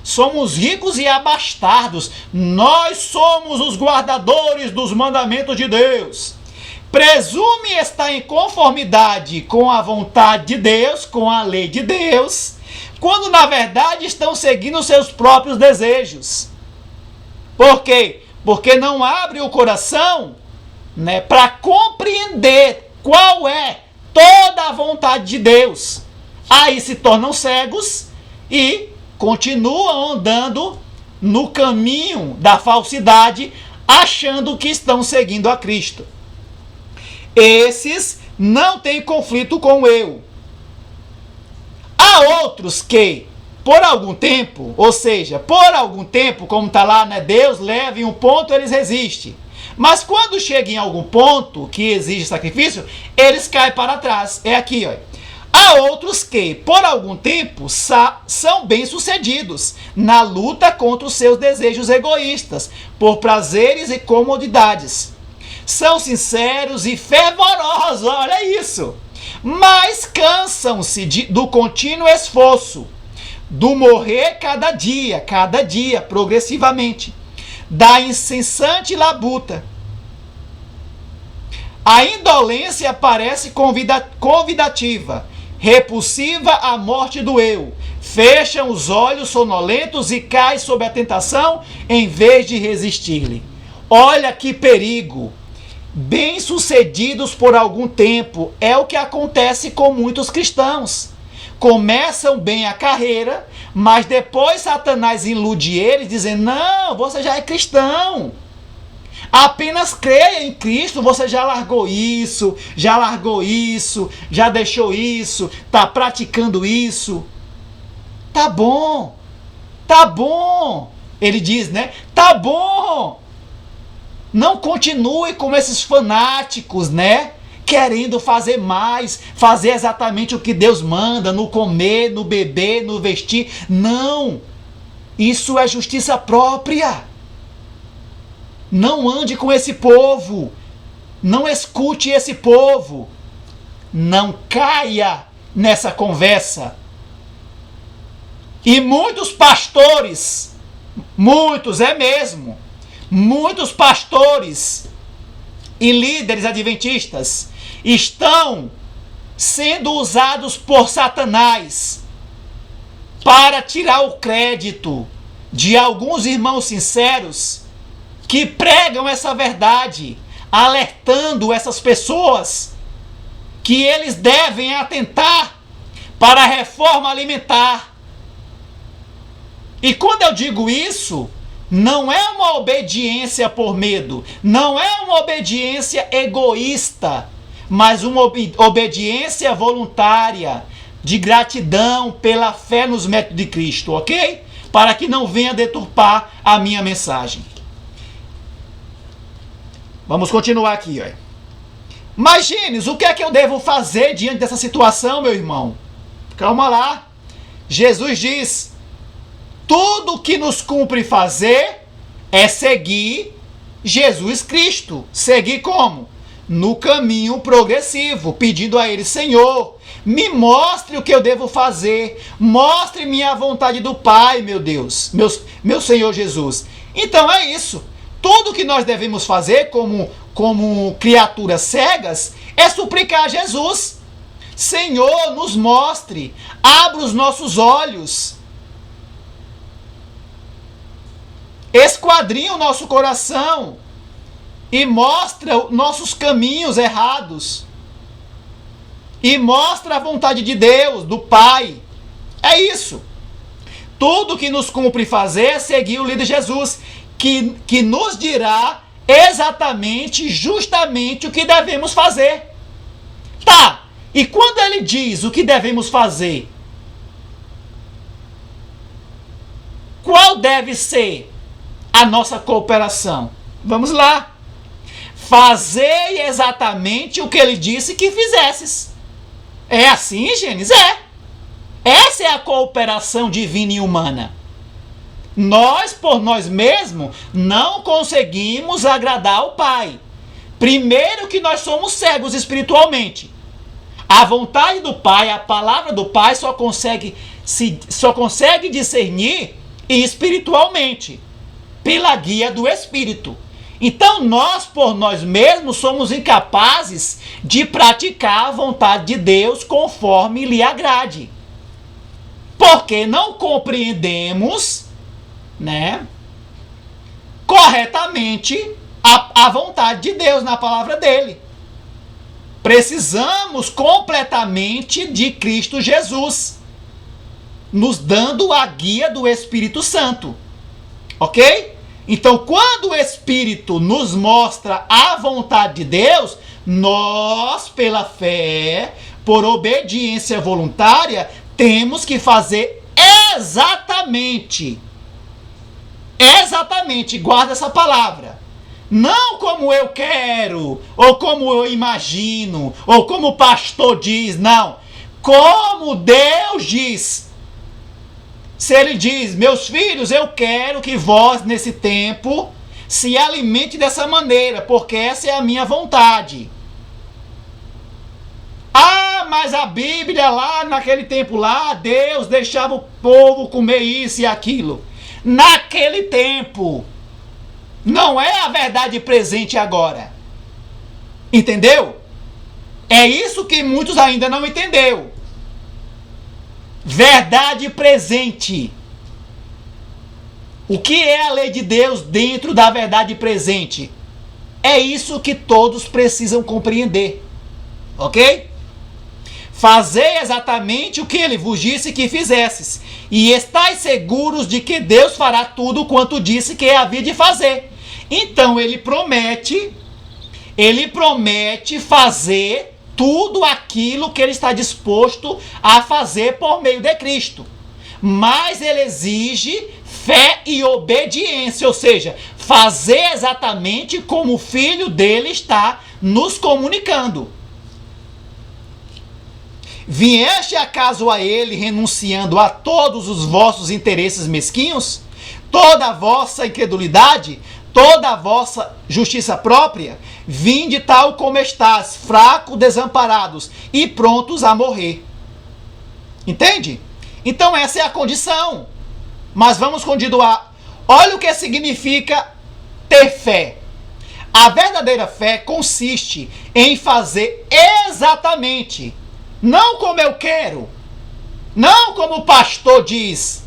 somos ricos e abastardos, nós somos os guardadores dos mandamentos de Deus. Presume estar em conformidade com a vontade de Deus, com a lei de Deus, quando na verdade estão seguindo seus próprios desejos. Por quê? Porque não abre o coração, né, para compreender qual é toda a vontade de Deus. Aí se tornam cegos e continuam andando no caminho da falsidade, achando que estão seguindo a Cristo. Esses não têm conflito com eu. Há outros que, por algum tempo, ou seja, por algum tempo, como está lá, né, Deus leva em um ponto, eles resistem. Mas quando chegam em algum ponto que exige sacrifício, eles caem para trás. É aqui, ó. Há outros que, por algum tempo, são bem-sucedidos na luta contra os seus desejos egoístas, por prazeres e comodidades. São sinceros e fervorosos, olha isso, mas cansam-se do contínuo esforço, do morrer cada dia, progressivamente, da incessante labuta. A indolência parece convidativa, repulsiva à morte do eu. Fecham os olhos sonolentos e caem sob a tentação em vez de resistir-lhe. Olha que perigo! Bem-sucedidos por algum tempo é o que acontece com muitos cristãos. Começam bem a carreira, mas depois Satanás ilude eles dizendo, não, você já é cristão. Apenas creia em Cristo, você já largou isso, já deixou isso, está praticando isso. Tá bom. Ele diz, né? Tá bom. Não continue como esses fanáticos, né? Querendo fazer mais, fazer exatamente o que Deus manda, no comer, no beber, no vestir. Não! Isso é justiça própria. Não ande com esse povo. Não escute esse povo. Não caia nessa conversa. E muitos pastores, muitos pastores e líderes adventistas estão sendo usados por Satanás para tirar o crédito de alguns irmãos sinceros que pregam essa verdade, alertando essas pessoas que eles devem atentar para a reforma alimentar. E quando eu digo isso, não é uma obediência por medo, não é uma obediência egoísta, mas uma obediência voluntária, de gratidão pela fé nos métodos de Cristo, ok? Para que não venha deturpar a minha mensagem. Vamos continuar aqui, ó. Mas, Gênesis, o que é que eu devo fazer diante dessa situação, meu irmão? Calma lá. Jesus diz, tudo que nos cumpre fazer é seguir Jesus Cristo. Seguir como? no caminho progressivo, pedindo a Ele: Senhor, me mostre o que eu devo fazer, mostre-me a vontade do Pai, meu Deus, meu Senhor Jesus. Então é isso. Tudo que nós devemos fazer como criaturas cegas é suplicar a Jesus: Senhor, nos mostre, abra os nossos olhos, esquadrinha o nosso coração e mostra nossos caminhos errados. E mostra a vontade de Deus, do Pai. É isso. Tudo que nos cumpre fazer é seguir o líder Jesus, que nos dirá exatamente, justamente o que devemos fazer. Tá, e quando ele diz o que devemos fazer, qual deve ser a nossa cooperação? Vamos lá. Fazei exatamente o que ele disse que fizesses. É assim, Gênesis? É. Essa é a cooperação divina e humana. Nós, por nós mesmos, não conseguimos agradar ao Pai. Primeiro que nós somos cegos espiritualmente. A vontade do Pai, a palavra do Pai só consegue discernir espiritualmente, pela guia do Espírito. Então nós, por nós mesmos, somos incapazes de praticar a vontade de Deus conforme lhe agrade. Porque não compreendemos, corretamente a vontade de Deus na palavra dele. Precisamos completamente de Cristo Jesus, nos dando a guia do Espírito Santo. Ok? Então, quando o Espírito nos mostra a vontade de Deus, nós, pela fé, por obediência voluntária, temos que fazer exatamente, guarda essa palavra, não como eu quero, ou como eu imagino, ou como o pastor diz, não, como Deus diz. Se ele diz: meus filhos, eu quero que vós, nesse tempo, se alimente dessa maneira, porque essa é a minha vontade. Ah, mas a Bíblia lá, naquele tempo lá, Deus deixava o povo comer isso e aquilo. Naquele tempo. Não é a verdade presente agora. Entendeu? É isso que muitos ainda não entenderam. Verdade presente. O que é a lei de Deus dentro da verdade presente? É isso que todos precisam compreender. Ok? Fazei exatamente o que ele vos disse que fizesses, e estais seguros de que Deus fará tudo quanto disse que havia de fazer. Então ele promete fazer tudo aquilo que ele está disposto a fazer por meio de Cristo. Mas ele exige fé e obediência, ou seja, fazer exatamente como o Filho dele está nos comunicando. Vieste acaso a ele renunciando a todos os vossos interesses mesquinhos? Toda a vossa incredulidade? Toda a vossa justiça própria? Vinde tal como estás, fracos, desamparados e prontos a morrer. Entende? Então essa é a condição. Mas vamos continuar. Olha o que significa ter fé. A verdadeira fé consiste em fazer exatamente, não como eu quero, não como o pastor diz,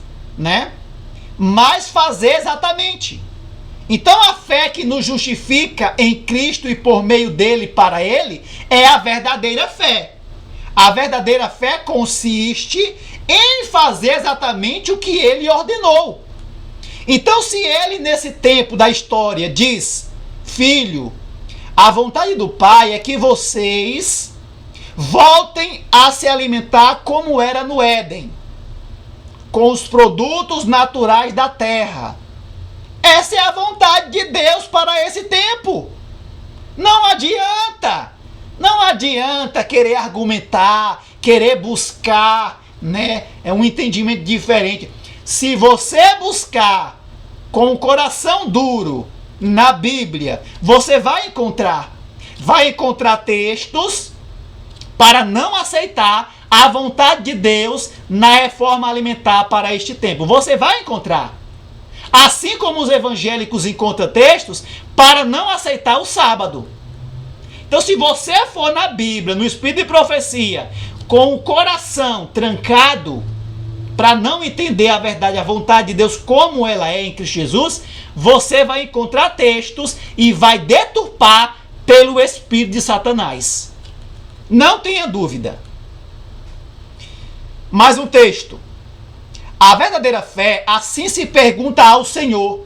mas fazer exatamente. Então a fé que nos justifica em Cristo e por meio dele para ele é a verdadeira fé. A verdadeira fé consiste em fazer exatamente o que ele ordenou. Então se ele nesse tempo da história diz: filho, a vontade do Pai é que vocês voltem a se alimentar como era no Éden, com os produtos naturais da terra. Essa é a vontade de Deus para esse tempo. Não adianta querer argumentar, querer buscar, é um entendimento diferente. Se você buscar com o coração duro na Bíblia, você vai encontrar. vai encontrar textos para não aceitar a vontade de Deus na reforma alimentar para este tempo. Você vai encontrar. Assim como os evangélicos encontram textos para não aceitar o sábado. Então, se você for na Bíblia, no Espírito de Profecia, com o coração trancado, para não entender a verdade, a vontade de Deus como ela é em Cristo Jesus, você vai encontrar textos e vai deturpar pelo espírito de Satanás. Não tenha dúvida. Mais um texto. A verdadeira fé assim se pergunta ao Senhor: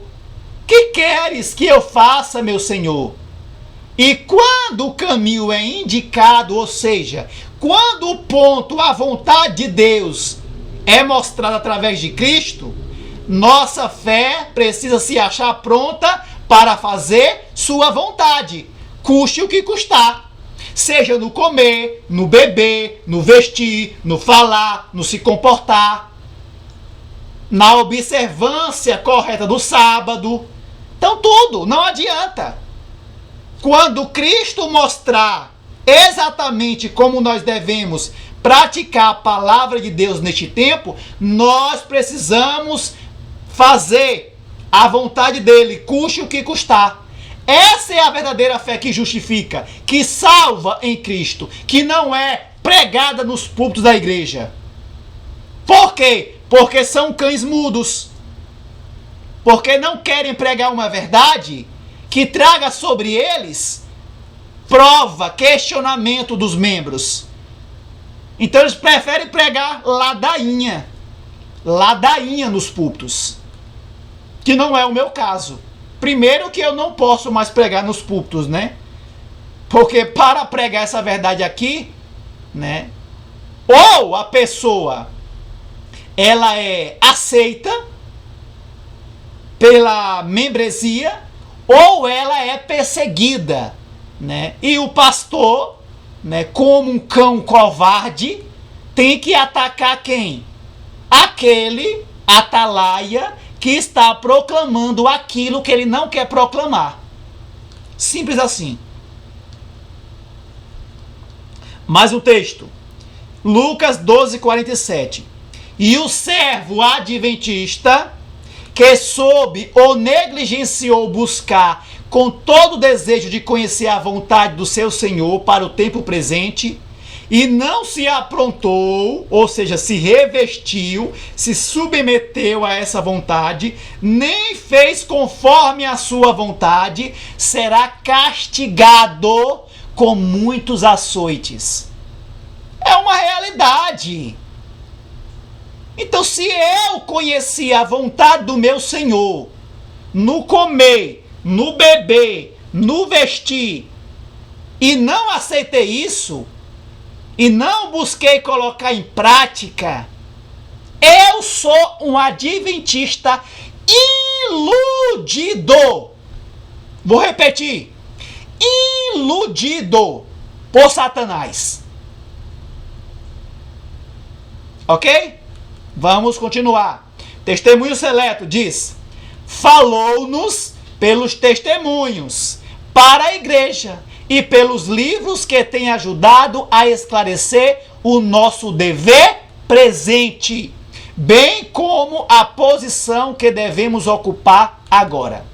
que queres que eu faça, meu Senhor? E quando o caminho é indicado, ou seja, quando o ponto, a vontade de Deus é mostrada através de Cristo, nossa fé precisa se achar pronta para fazer sua vontade, custe o que custar. Seja no comer, no beber, no vestir, no falar, no se comportar, na observância correta do sábado. Então tudo, não adianta. Quando Cristo mostrar exatamente como nós devemos praticar a palavra de Deus neste tempo, nós precisamos fazer a vontade dele, custe o que custar. Essa é a verdadeira fé que justifica, que salva em Cristo, que não é pregada nos púlpitos da igreja. Por quê? Porque são cães mudos. Porque não querem pregar uma verdade que traga sobre eles prova, questionamento dos membros. Então eles preferem pregar ladainha nos púlpitos, que não é o meu caso. Primeiro que eu não posso mais pregar nos púlpitos, né? Porque para pregar essa verdade aqui, né? Ou a pessoa ela é aceita pela membresia, ou ela é perseguida, né? E o pastor, né, como um cão covarde, tem que atacar quem? Aquele atalaia que está proclamando aquilo que ele não quer proclamar. Simples assim. Mais um texto. Lucas 12:47. E o servo adventista, que soube ou negligenciou buscar com todo o desejo de conhecer a vontade do seu Senhor para o tempo presente, e não se aprontou, ou seja, se revestiu, se submeteu a essa vontade, nem fez conforme a sua vontade, será castigado com muitos açoites. É uma realidade. Então, se eu conheci a vontade do meu Senhor, no comer, no beber, no vestir, e não aceitei isso, e não busquei colocar em prática, eu sou um adventista iludido. Vou repetir. Iludido por Satanás. Ok? Vamos continuar. Testemunho seleto diz: falou-nos pelos testemunhos para a igreja e pelos livros que têm ajudado a esclarecer o nosso dever presente, bem como a posição que devemos ocupar agora.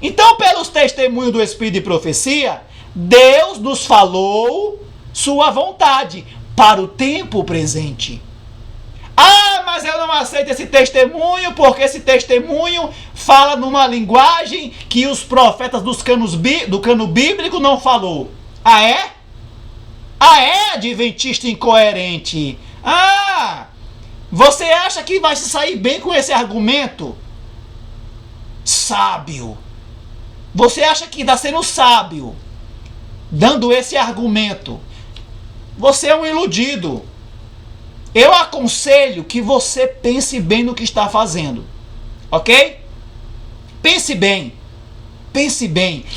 Então, pelos testemunhos do Espírito de Profecia, Deus nos falou sua vontade para o tempo presente. Ah, mas eu não aceito esse testemunho, porque esse testemunho fala numa linguagem que os profetas do cano bíblico não falou. Ah, é? Ah, é, adventista incoerente? Ah, você acha que vai se sair bem com esse argumento? Sábio. Você acha que está sendo sábio dando esse argumento? Você é um iludido. Eu aconselho que você pense bem no que está fazendo, ok? Pense bem,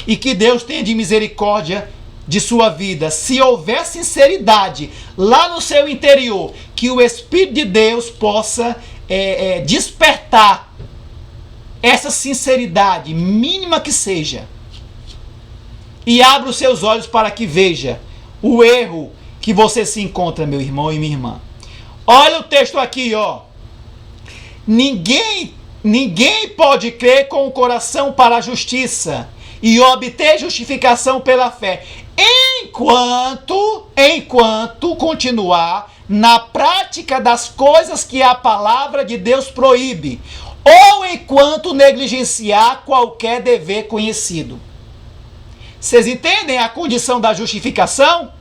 e que Deus tenha de misericórdia de sua vida. Se houver sinceridade lá no seu interior, que o Espírito de Deus possa despertar essa sinceridade, mínima que seja. e abra os seus olhos para que veja o erro que você se encontra, meu irmão e minha irmã. Olha o texto aqui, ó. Ninguém pode crer com o coração para a justiça e obter justificação pela fé, enquanto continuar na prática das coisas que a palavra de Deus proíbe, ou enquanto negligenciar qualquer dever conhecido. Vocês entendem a condição da justificação?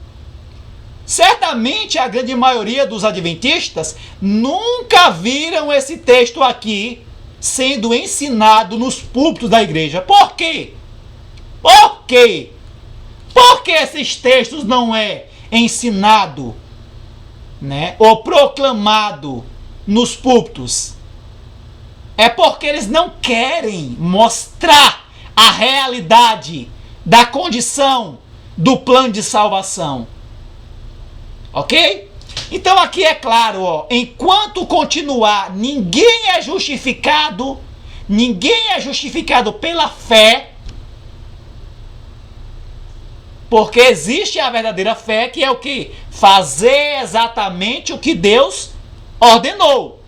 Certamente a grande maioria dos adventistas nunca viram esse texto aqui sendo ensinado nos púlpitos da igreja. Por quê? Por quê? Por que esses textos não é ensinado, né, ou proclamado nos púlpitos? É porque eles não querem mostrar a realidade da condição do plano de salvação. Ok? Então aqui é claro, ó, enquanto continuar, ninguém é justificado pela fé, porque existe a verdadeira fé, que é o que? Fazer exatamente o que Deus ordenou,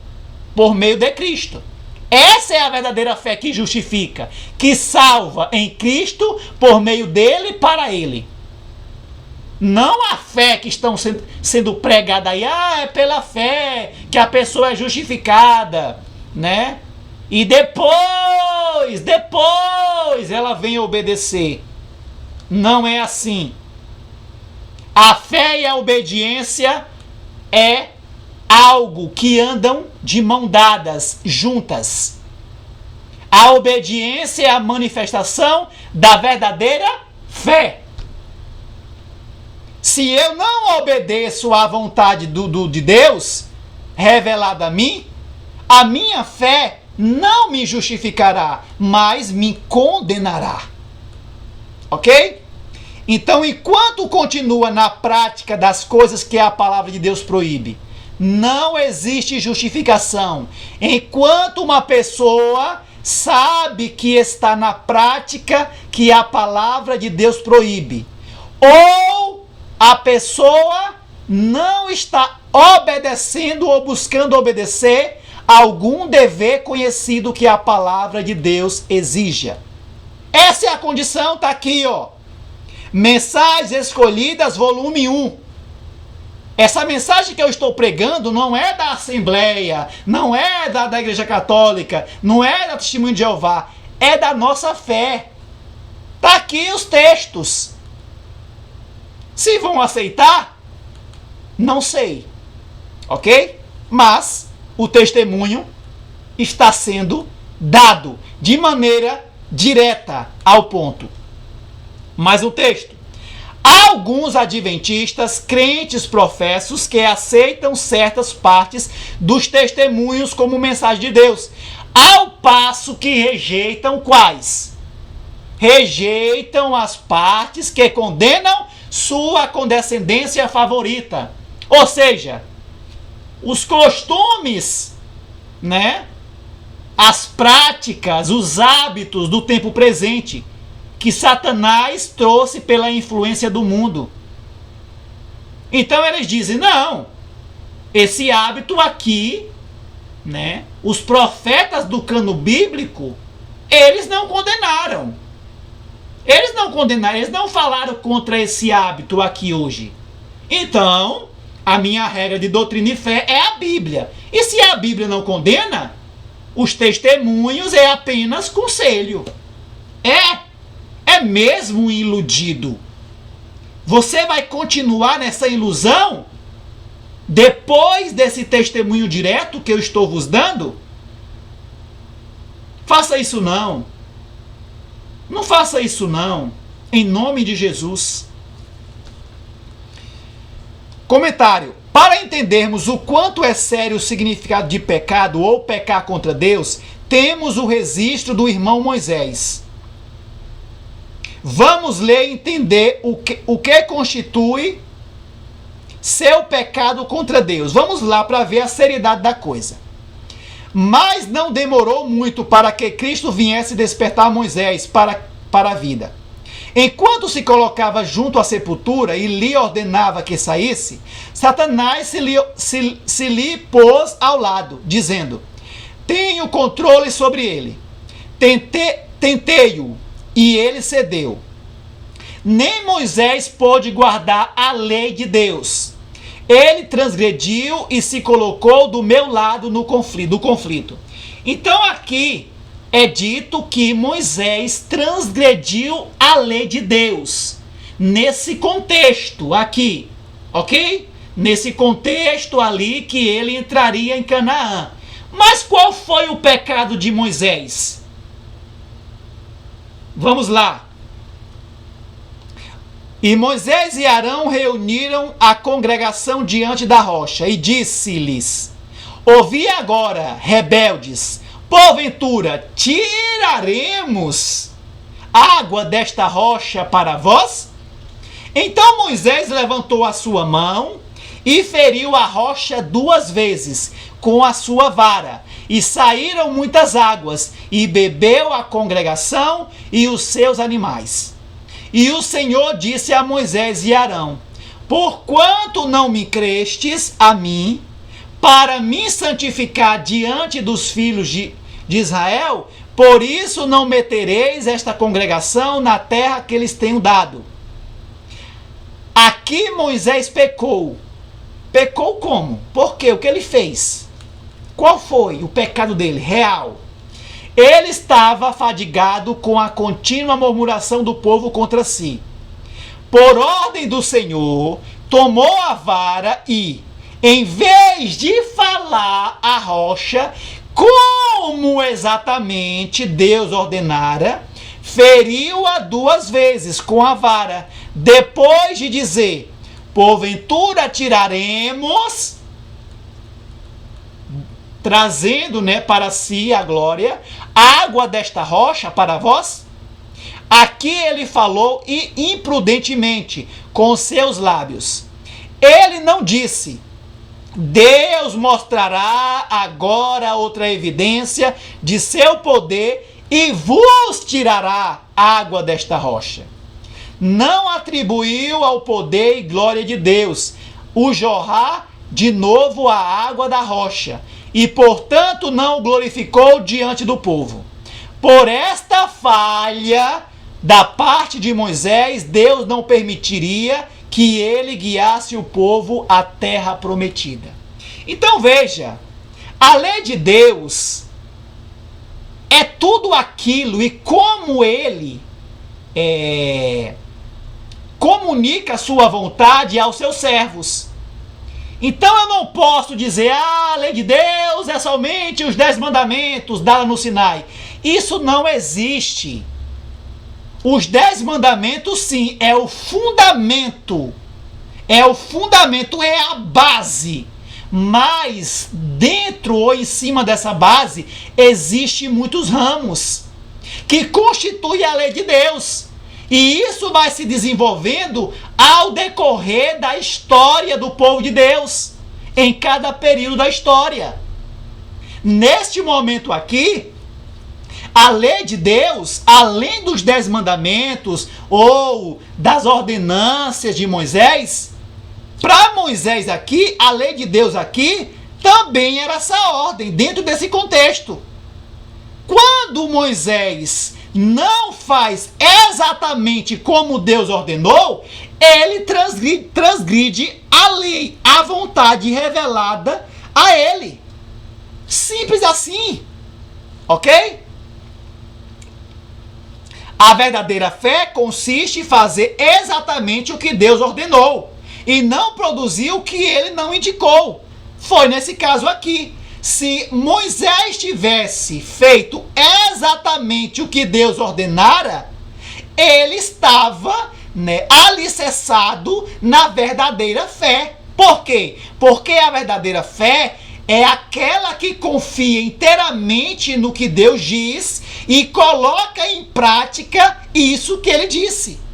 por meio de Cristo. Essa é a verdadeira fé que justifica, que salva em Cristo, por meio dele e para ele. Não a fé que estão sendo pregada aí, é pela fé que a pessoa é justificada, né? E depois ela vem obedecer. Não é assim. A fé e a obediência é algo que andam de mão dadas, juntas. A obediência é a manifestação da verdadeira fé. Se eu não obedeço à vontade de Deus, revelada a minha fé não me justificará, mas me condenará. Ok? Então, enquanto continua na prática das coisas que a palavra de Deus proíbe, não existe justificação. Enquanto uma pessoa sabe que está na prática que a palavra de Deus proíbe, ou a pessoa não está obedecendo ou buscando obedecer algum dever conhecido que a palavra de Deus exija. Essa é a condição, está aqui, ó. Mensagens Escolhidas, volume 1. Essa mensagem que eu estou pregando não é da Assembleia, não é da Igreja Católica, não é da Testemunho de Jeová, é da nossa fé. Está aqui os textos. Se vão aceitar, não sei, ok? Mas o testemunho está sendo dado de maneira direta ao ponto. Mas o texto. Há alguns adventistas, crentes professos, que aceitam certas partes dos testemunhos como mensagem de Deus, ao passo que rejeitam quais? Rejeitam as partes que condenam sua condescendência favorita. Ou seja, os costumes, né? As práticas, os hábitos do tempo presente que Satanás trouxe pela influência do mundo. Então eles dizem, não, esse hábito aqui, né? Os profetas do cano bíblico, eles não condenaram. Eles não falaram contra esse hábito aqui hoje. Então, a minha regra de doutrina e fé é a Bíblia. E se a Bíblia não condena, os testemunhos é apenas conselho. É mesmo iludido. Você vai continuar nessa ilusão depois desse testemunho direto que eu estou vos dando? Faça isso não. Não faça isso não, em nome de Jesus. Comentário. Para entendermos o quanto é sério o significado de pecado ou pecar contra Deus, temos o registro do irmão Moisés. Vamos ler e entender o que constitui seu pecado contra Deus. Vamos lá para ver a seriedade da coisa. Mas não demorou muito para que Cristo viesse despertar Moisés para a vida. Enquanto se colocava junto à sepultura e lhe ordenava que saísse, Satanás se lhe pôs ao lado, dizendo: tenho controle sobre ele. Tentei-o e ele cedeu. Nem Moisés pôde guardar a lei de Deus. Ele transgrediu e se colocou do meu lado no conflito. Então aqui é dito que Moisés transgrediu a lei de Deus. Nesse contexto aqui, ok? Nesse contexto ali que ele entraria em Canaã. Mas qual foi o pecado de Moisés? Vamos lá. E Moisés e Arão reuniram a congregação diante da rocha e disse-lhes: ouvi agora, rebeldes, porventura tiraremos água desta rocha para vós? Então Moisés levantou a sua mão e feriu a rocha 2 vezes com a sua vara, e saíram muitas águas, e bebeu a congregação e os seus animais. E o Senhor disse a Moisés e Arão: porquanto não me crestes a mim, para me santificar diante dos filhos de Israel, por isso não metereis esta congregação na terra que lhes tenho dado. Aqui Moisés pecou. Pecou como? Por quê? O que ele fez? Qual foi o pecado dele? Real. Ele estava fadigado com a contínua murmuração do povo contra si. Por ordem do Senhor, tomou a vara e, em vez de falar à rocha, como exatamente Deus ordenara, feriu-a 2 vezes com a vara, depois de dizer: porventura tiraremos, trazendo, para si a glória, água desta rocha para vós? Aqui ele falou imprudentemente com seus lábios. Ele não disse: Deus mostrará agora outra evidência de seu poder e vos tirará água desta rocha. Não atribuiu ao poder e glória de Deus o jorrar de novo a água da rocha, e portanto não o glorificou diante do povo. Por esta falha da parte de Moisés, Deus não permitiria que ele guiasse o povo à terra prometida. Então veja, a lei de Deus é tudo aquilo e como ele comunica a sua vontade aos seus servos. Então eu não posso dizer: a lei de Deus é somente os 10 mandamentos dados no Sinai. Isso não existe. Os 10 mandamentos, sim, é o fundamento. É o fundamento, é a base. Mas dentro ou em cima dessa base, existem muitos ramos que constituem a lei de Deus. E isso vai se desenvolvendo ao decorrer da história do povo de Deus, em cada período da história. Neste momento aqui, a lei de Deus, além dos 10 mandamentos ou das ordenâncias de Moisés, para Moisés aqui, a lei de Deus aqui, também era essa ordem, dentro desse contexto. Quando Moisés não faz exatamente como Deus ordenou, ele transgride a lei, a vontade revelada a ele. Simples assim, ok? A verdadeira fé consiste em fazer exatamente o que Deus ordenou e não produzir o que ele não indicou. Foi nesse caso aqui. Se Moisés tivesse feito exatamente o que Deus ordenara, ele estava alicerçado na verdadeira fé. Por quê? Porque a verdadeira fé é aquela que confia inteiramente no que Deus diz e coloca em prática isso que ele disse.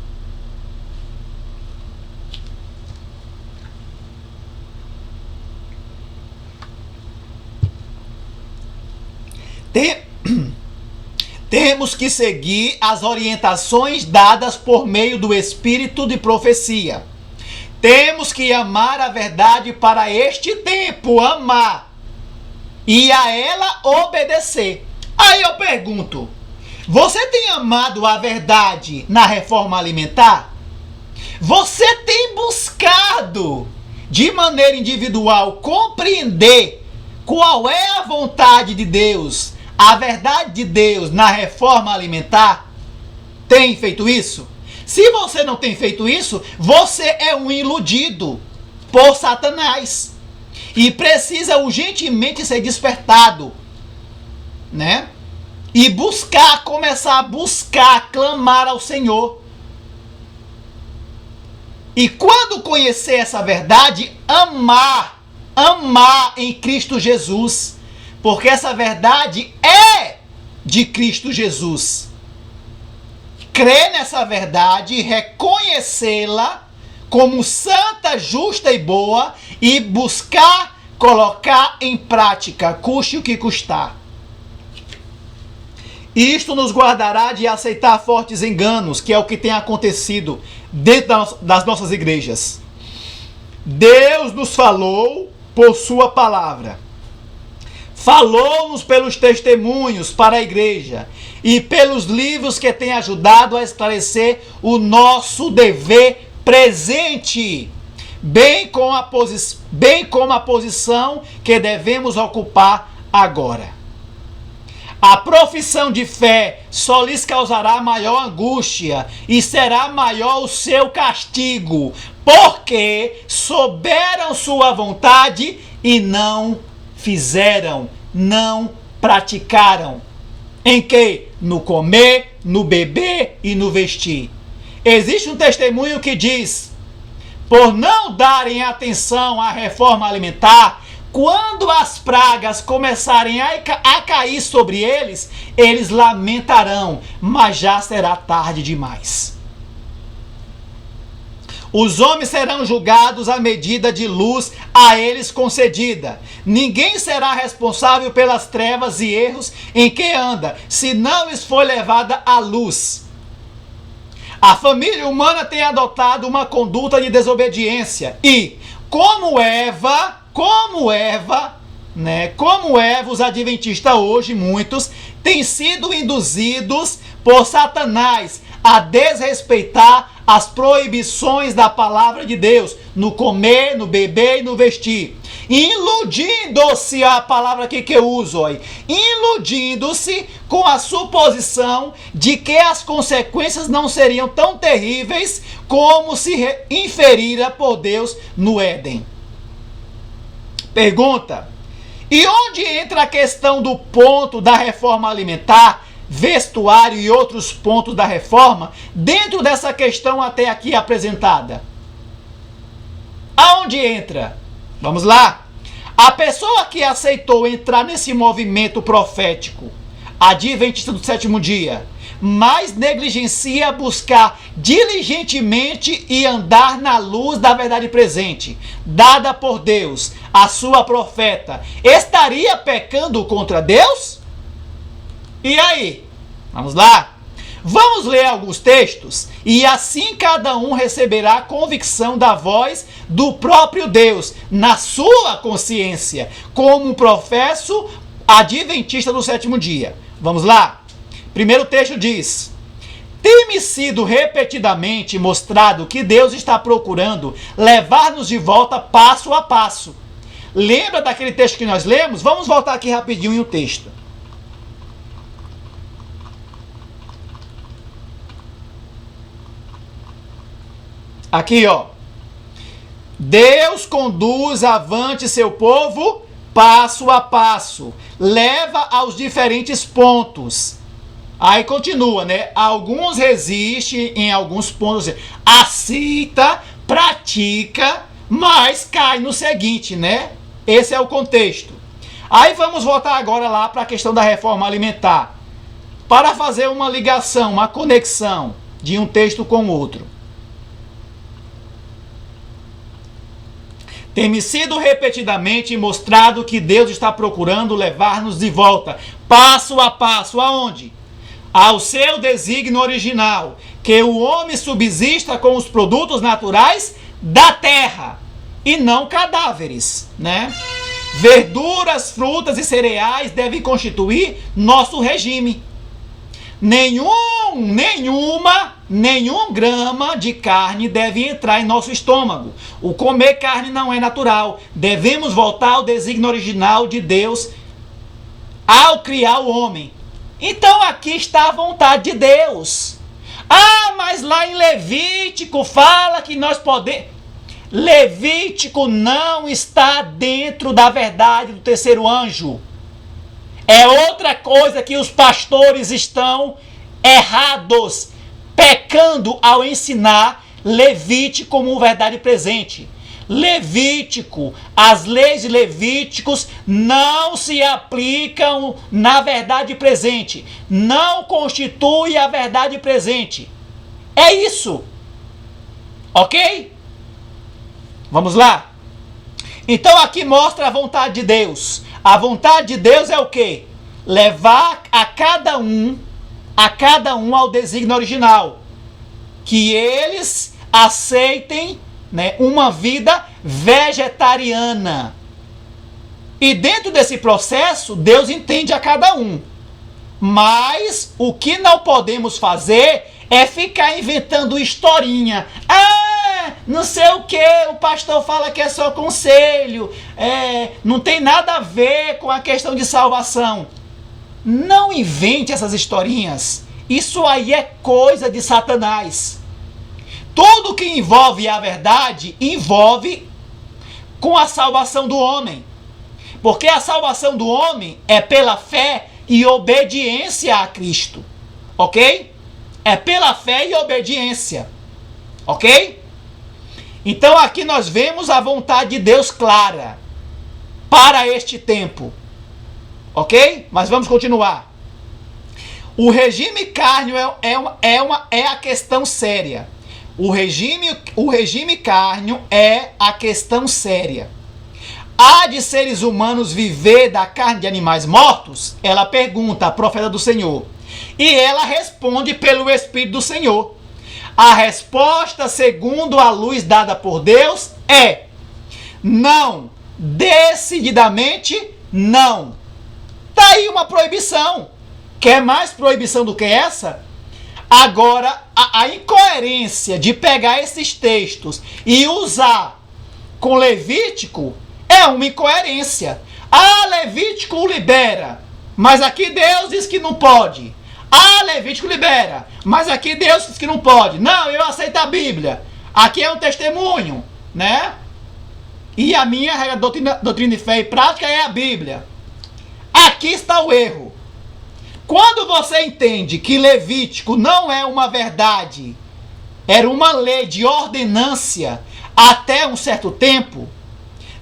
Temos que seguir as orientações dadas por meio do espírito de profecia. Temos que amar a verdade para este tempo, amar, e a ela obedecer. Aí eu pergunto, você tem amado a verdade na reforma alimentar? Você tem buscado, de maneira individual, compreender qual é a vontade de Deus, a verdade de Deus na reforma alimentar? Tem feito isso? Se você não tem feito isso, você é um iludido por Satanás e precisa urgentemente ser despertado, né? E começar a buscar, clamar ao Senhor. E quando conhecer essa verdade, amar em Cristo Jesus, porque essa verdade é de Cristo Jesus. Crer nessa verdade, reconhecê-la como santa, justa e boa e buscar colocar em prática, custe o que custar. Isto nos guardará de aceitar fortes enganos, que é o que tem acontecido dentro das nossas igrejas. Deus nos falou por sua palavra. Falou-nos pelos testemunhos para a igreja e pelos livros que têm ajudado a esclarecer o nosso dever presente, bem como a posição que devemos ocupar agora. A profissão de fé só lhes causará maior angústia e será maior o seu castigo, porque souberam sua vontade e não fizeram, não praticaram. Em que? No comer, no beber e no vestir. Existe um testemunho que diz: por não darem atenção à reforma alimentar, quando as pragas começarem a cair sobre eles, eles lamentarão, mas já será tarde demais. Os homens serão julgados à medida de luz a eles concedida. Ninguém será responsável pelas trevas e erros em que anda, se não lhes for levada à luz. A família humana tem adotado uma conduta de desobediência e, como Eva, os adventistas hoje, muitos, têm sido induzidos por Satanás a desrespeitar as proibições da palavra de Deus no comer, no beber e no vestir. Iludindo-se, a palavra aqui que eu uso, iludindo-se com a suposição de que as consequências não seriam tão terríveis como se inferira por Deus no Éden. Pergunta: e onde entra a questão do ponto da reforma alimentar, vestuário e outros pontos da reforma dentro dessa questão até aqui apresentada? Aonde entra? Vamos lá. A pessoa que aceitou entrar nesse movimento profético adventista do sétimo dia, mas negligencia buscar diligentemente e andar na luz da verdade presente, dada por Deus, a sua profeta, estaria pecando contra Deus? E aí? Vamos lá? Vamos ler alguns textos e assim cada um receberá a convicção da voz do próprio Deus na sua consciência, como um professo adventista do sétimo dia. Vamos lá? Primeiro texto diz: tem-me sido repetidamente mostrado que Deus está procurando levar-nos de volta passo a passo. Lembra daquele texto que nós lemos? Vamos voltar aqui rapidinho em um texto. Aqui, ó. Deus conduz avante seu povo passo a passo, leva aos diferentes pontos. Aí continua, né? Alguns resistem em alguns pontos, aceita, pratica, mas cai no seguinte, né? Esse é o contexto. Aí vamos voltar agora lá para a questão da reforma alimentar, para fazer uma ligação, uma conexão de um texto com o outro. Tem-me sido repetidamente mostrado que Deus está procurando levar-nos de volta, passo a passo. Aonde? ao seu desígnio original, que o homem subsista com os produtos naturais da terra e não cadáveres, né? Verduras, frutas e cereais devem constituir nosso regime. Nenhum grama de carne deve entrar em nosso estômago. O comer carne não é natural. Devemos voltar ao desígnio original de Deus ao criar o homem. Então aqui está a vontade de Deus. Ah, mas lá em Levítico fala que nós podemos... Levítico não está dentro da verdade do terceiro anjo. É outra coisa que os pastores estão errados, pecando ao ensinar Levítico como verdade presente. Levítico, as leis de Levíticos não se aplicam na verdade presente, não constitui a verdade presente. É isso. Ok? Vamos lá? Então aqui mostra a vontade de Deus. A vontade de Deus é o quê? Levar a cada um ao desígnio original. Que eles aceitem, né, uma vida vegetariana. E dentro desse processo, Deus entende a cada um. Mas o que não podemos fazer é ficar inventando historinha. Não sei o que, o pastor fala que é só conselho, não tem nada a ver com a questão de salvação. Não invente essas historinhas. Isso aí é coisa de Satanás. Tudo que envolve a verdade envolve com a salvação do homem. Porque a salvação do homem é pela fé e obediência a Cristo. Ok? É pela fé e obediência. Ok? Então aqui nós vemos a vontade de Deus clara para este tempo. Ok? Mas vamos continuar. O regime cárneo é a questão séria. O regime cárneo é a questão séria. Há de seres humanos viver da carne de animais mortos? Ela pergunta, a profeta do Senhor. E ela responde pelo Espírito do Senhor. A resposta, segundo a luz dada por Deus, é não. Decididamente não. Tá aí uma proibição. Quer mais proibição do que essa? Agora, a incoerência de pegar esses textos e usar com Levítico é uma incoerência. Levítico libera, mas aqui Deus diz que não pode. Levítico libera, mas aqui Deus diz que não pode. Não, eu aceito a Bíblia. Aqui é um testemunho, né? E a minha regra doutrina de fé e prática é a Bíblia. Aqui está o erro. Quando você entende que Levítico não é uma verdade, era uma lei de ordenância até um certo tempo,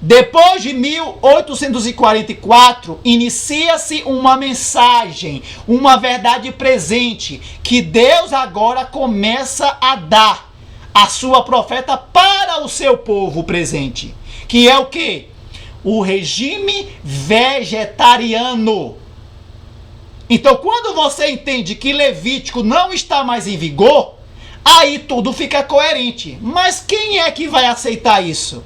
depois de 1844, inicia-se uma mensagem, uma verdade presente, que Deus agora começa a dar a sua profeta para o seu povo presente. Que é o quê? O regime vegetariano. Então, quando você entende que Levítico não está mais em vigor, aí tudo fica coerente. Mas quem é que vai aceitar isso?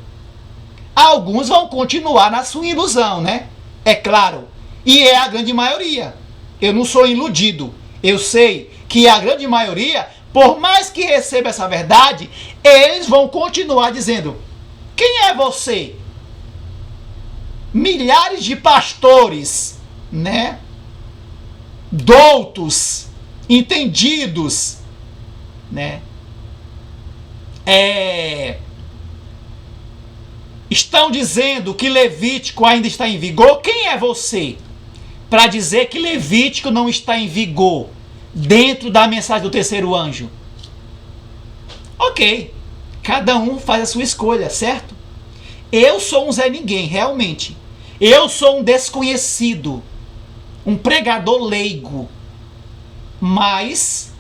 Alguns vão continuar na sua ilusão, né? É claro. E é a grande maioria. Eu não sou iludido. Eu sei que a grande maioria, por mais que receba essa verdade, eles vão continuar dizendo: quem é você? Milhares de pastores, né? Doutos, entendidos, né? Estão dizendo que Levítico ainda está em vigor. Quem é você para dizer que Levítico não está em vigor dentro da mensagem do terceiro anjo? Ok, cada um faz a sua escolha, certo? Eu sou um Zé Ninguém, realmente. Eu sou um desconhecido, um pregador leigo. Mas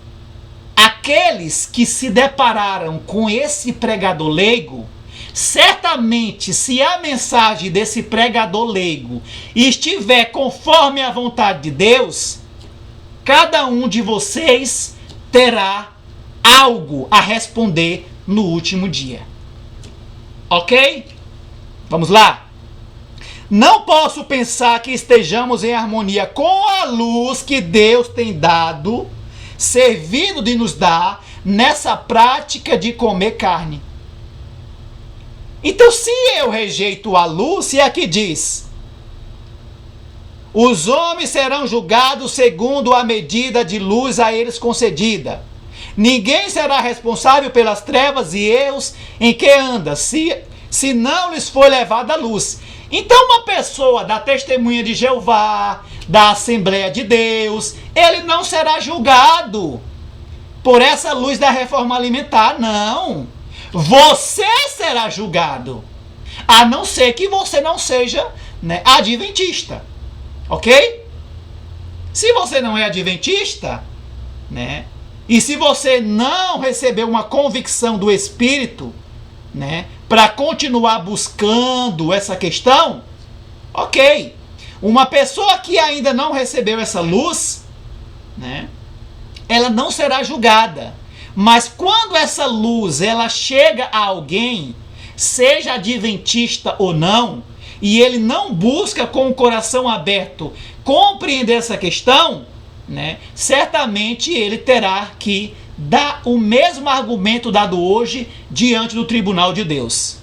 aqueles que se depararam com esse pregador leigo, certamente, se a mensagem desse pregador leigo estiver conforme a vontade de Deus, cada um de vocês terá algo a responder no último dia. Ok? Vamos lá? Não posso pensar que estejamos em harmonia com a luz que Deus tem dado, servindo de nos dar, nessa prática de comer carne. Então, se eu rejeito a luz, se aqui diz: os homens serão julgados segundo a medida de luz a eles concedida. Ninguém será responsável pelas trevas e erros em que anda, se não lhes for levada a luz. Então, uma pessoa da Testemunha de Jeová, da Assembleia de Deus, ele não será julgado por essa luz da reforma alimentar, não. Você será julgado, a não ser que você não seja, né, adventista, ok? Se você não é adventista, né, e se você não recebeu uma convicção do Espírito, né, para continuar buscando essa questão, ok. Uma pessoa que ainda não recebeu essa luz, né, ela não será julgada. Mas quando essa luz ela chega a alguém, seja adventista ou não, e ele não busca com o coração aberto compreender essa questão, né, certamente ele terá que dar o mesmo argumento dado hoje diante do tribunal de Deus.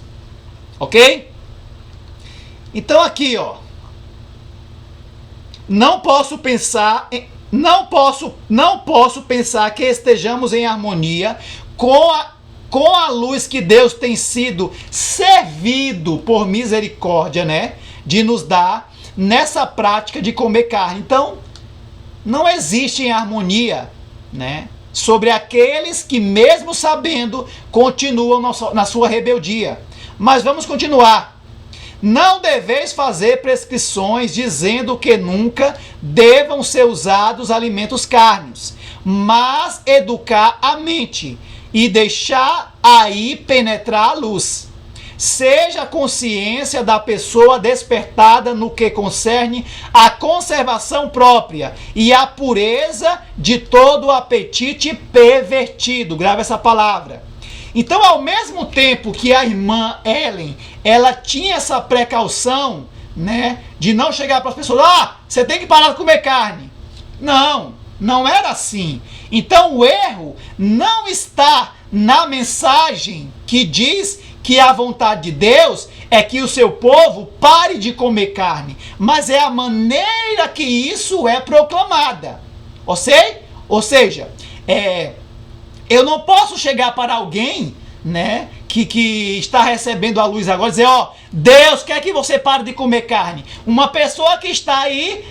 Ok? Então aqui, ó, não posso pensar que estejamos em harmonia com a luz que Deus tem sido servido por misericórdia, né, de nos dar nessa prática de comer carne. Então, não existe harmonia, né, sobre aqueles que, mesmo sabendo, continuam na sua rebeldia. Mas vamos continuar. Não deveis fazer prescrições dizendo que nunca devam ser usados alimentos carnes, mas educar a mente e deixar aí penetrar a luz. Seja a consciência da pessoa despertada no que concerne a conservação própria e a pureza de todo o apetite pervertido. Grava essa palavra. Então, ao mesmo tempo que a irmã Ellen, ela tinha essa precaução, né, de não chegar para as pessoas: você tem que parar de comer carne. Não, não era assim. Então, o erro não está na mensagem que diz que a vontade de Deus é que o seu povo pare de comer carne, mas é a maneira que isso é proclamada. Ou seja, eu não posso chegar para alguém, né, que está recebendo a luz agora e dizer: Deus quer que você pare de comer carne. Uma pessoa que está aí